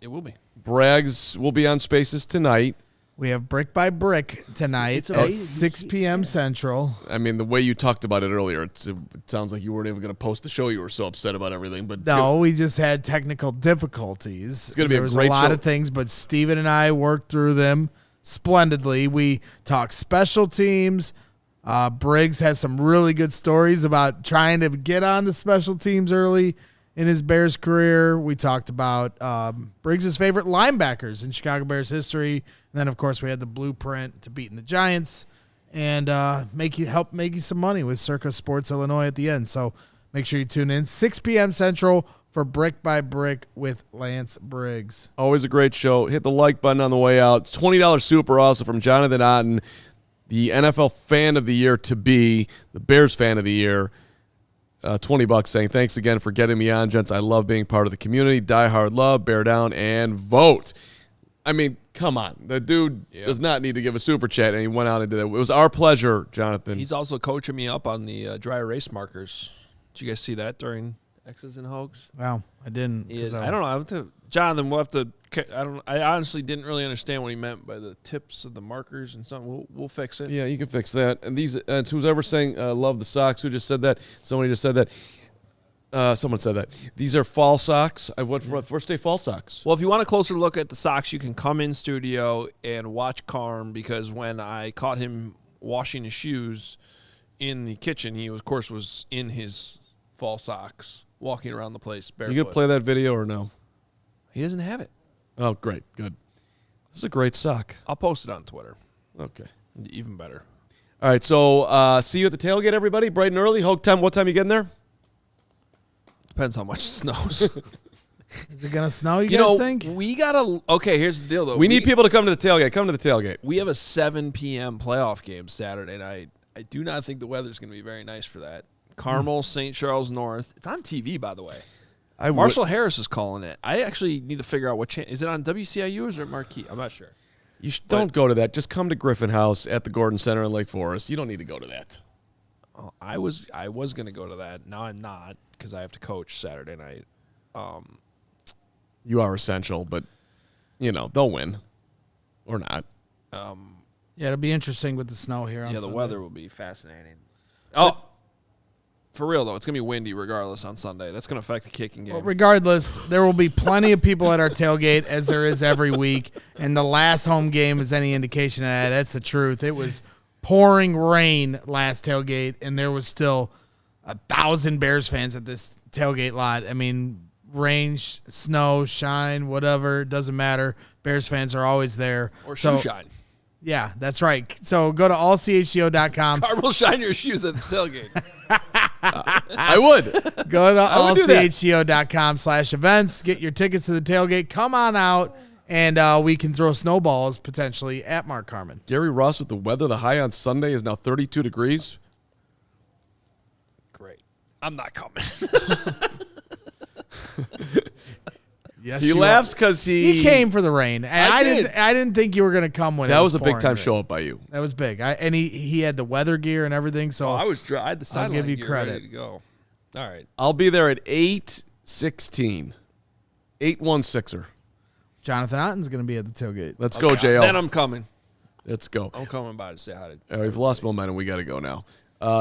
It will be. Braggs will be on Spaces tonight. We have Brick by Brick tonight at 6 p.m. Central. I mean, the way you talked about it earlier, it sounds like you weren't even going to post the show. You were so upset about everything. But no, we just had technical difficulties. It's going to be there was a great lot show. of things, but Steven and I worked through them splendidly. We talked special teams. Briggs has some really good stories about trying to get on the special teams early in his Bears career. We talked about Briggs' favorite linebackers in Chicago Bears history. And then, of course, we had the blueprint to beating the Giants and help make you some money with Circa Sports Illinois at the end. So make sure you tune in 6 p.m. Central for Brick by Brick with Lance Briggs. Always a great show. Hit the like button on the way out. It's $20 super also from Jonathan Otten, the NFL fan of the year to be, the Bears fan of the year. $20 saying, thanks again for getting me on, gents. I love being part of the community. Die hard love, bear down, and vote. I mean, come on. The dude does not need to give a super chat, and he went out and did that. It was our pleasure, Jonathan. He's also coaching me up on the dry erase markers. Did you guys see that during X's and Hogues? Wow, I didn't. I don't know. Jonathan, we'll have to. I honestly didn't really understand what he meant by the tips of the markers and something. We'll fix it. Yeah, you can fix that. And these, who's ever saying love the socks? Who just said that? Somebody just said that. Someone said that. These are fall socks. I went for first day fall socks. Well, if you want a closer look at the socks, you can come in studio and watch Carm, because when I caught him washing his shoes in the kitchen, he of course was in his fall socks, walking around the place barefoot. You gonna play that video or no? He doesn't have it. Oh, great, good. This is a great sock. I'll post it on Twitter. Okay, even better. All right, so see you at the tailgate, everybody, bright and early. Hogue time. What time you getting there? Depends how much it snows. Is it gonna snow? You guys think? We gotta. Okay, here's the deal though. We need people to come to the tailgate. Come to the tailgate. We have a 7 p.m. playoff game Saturday night. I do not think the weather's gonna be very nice for that. Carmel, St. Charles North. It's on TV, by the way. I Marshall Harris is calling it. I actually need to figure out what channel. Is it on WCIU or is it Marquee? I'm not sure. Don't go to that. Just come to Griffin House at the Gordon Center in Lake Forest. You don't need to go to that. Oh, I was going to go to that. Now I'm not because I have to coach Saturday night. You are essential, but, they'll win. Or not. Yeah, it'll be interesting with the snow here on the Sunday. weather will be fascinating. Oh, for real, though, it's going to be windy regardless on Sunday. That's going to affect the kicking game. Well, regardless, there will be plenty of people at our tailgate, as there is every week. And the last home game is any indication of that. That's the truth. It was pouring rain last tailgate, and there was still 1,000 Bears fans at this tailgate lot. I mean, rain, snow, shine, whatever, doesn't matter. Bears fans are always there. Or shoe shine. Yeah, that's right. So go to allchgo.com. Carmel, shine your shoes at the tailgate. I would. Go to allchgo.com/events. Get your tickets to the tailgate. Come on out, and we can throw snowballs potentially at Mark Carman. Gary Ross with the weather. The high on Sunday is now 32 degrees. Great. I'm not coming. Yes, he laughs because he came for the rain. And I didn't think you were going to come when that it was a big pouring time rain. show up by you. That was big. And he had the weather gear and everything. So I had the sideline give you gear credit. ready to go. All right. I'll be there at 8:16. 816er. Jonathan Otten's going to be at the tailgate. Let's go, JL. Then I'm coming. Let's go. I'm coming by to say hi to. All right, we've lost momentum. We got to go now.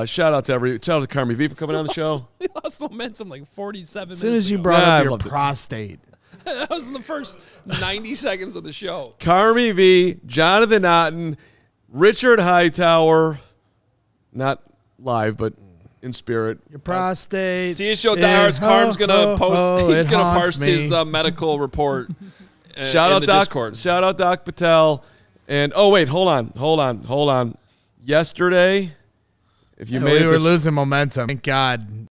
Shout out to Carmen Vitali for coming on the show. We lost momentum like 47 As soon as you brought up your prostate. That was in the first 90 seconds of the show. Carmi V, Jonathan Otten, Richard Hightower, not live, but in spirit. Your prostate. CHGO Diehard's Carm's going to post. He's going to parse his medical report Shout out Doc. Discord. Shout out Doc Patel. And, hold on. Yesterday, if you made we it were losing momentum. Thank God.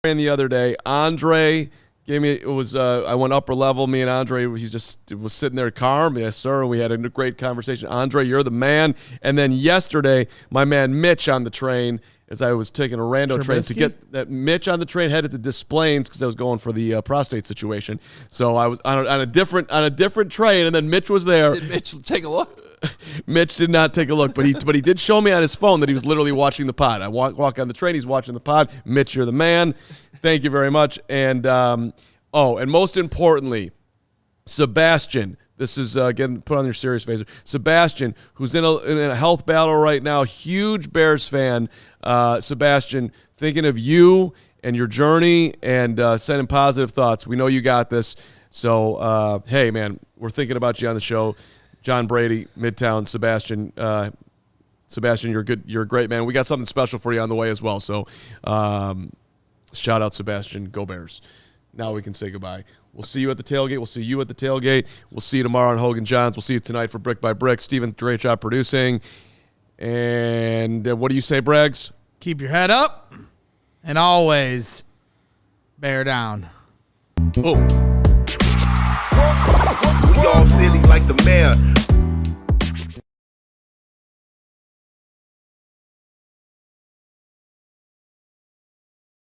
And the other day, Andre gave me, I went upper level, me and Andre, he just was sitting there calm, yes sir, and we had a great conversation. Andre, you're the man. And then yesterday, my man Mitch on the train, as I was taking a rando train to get that Mitch on the train, headed to Des Plaines because I was going for the prostate situation. So I was on a different train, and then Mitch was there. Did Mitch take a look? Mitch did not take a look, but he did show me on his phone that he was literally watching the pod. I walk on the train, he's watching the pod. Mitch, you're the man. Thank you very much. And and most importantly, Sebastian. This is again, put on your serious face. Sebastian, who's in a health battle right now, huge Bears fan. Sebastian, thinking of you and your journey and sending positive thoughts. We know you got this. So hey, man, we're thinking about you on the show. John Brady, Midtown, Sebastian. Sebastian, you're good. You're a great man. We got something special for you on the way as well. So, shout out Sebastian. Go Bears. Now we can say goodbye. We'll see you at the tailgate. We'll see you at the tailgate. We'll see you tomorrow on Hogan Johns. We'll see you tonight for Brick by Brick. Steven, great job producing. And what do you say, Braggs? Keep your head up and always bear down. Boom. We all silly like the mayor.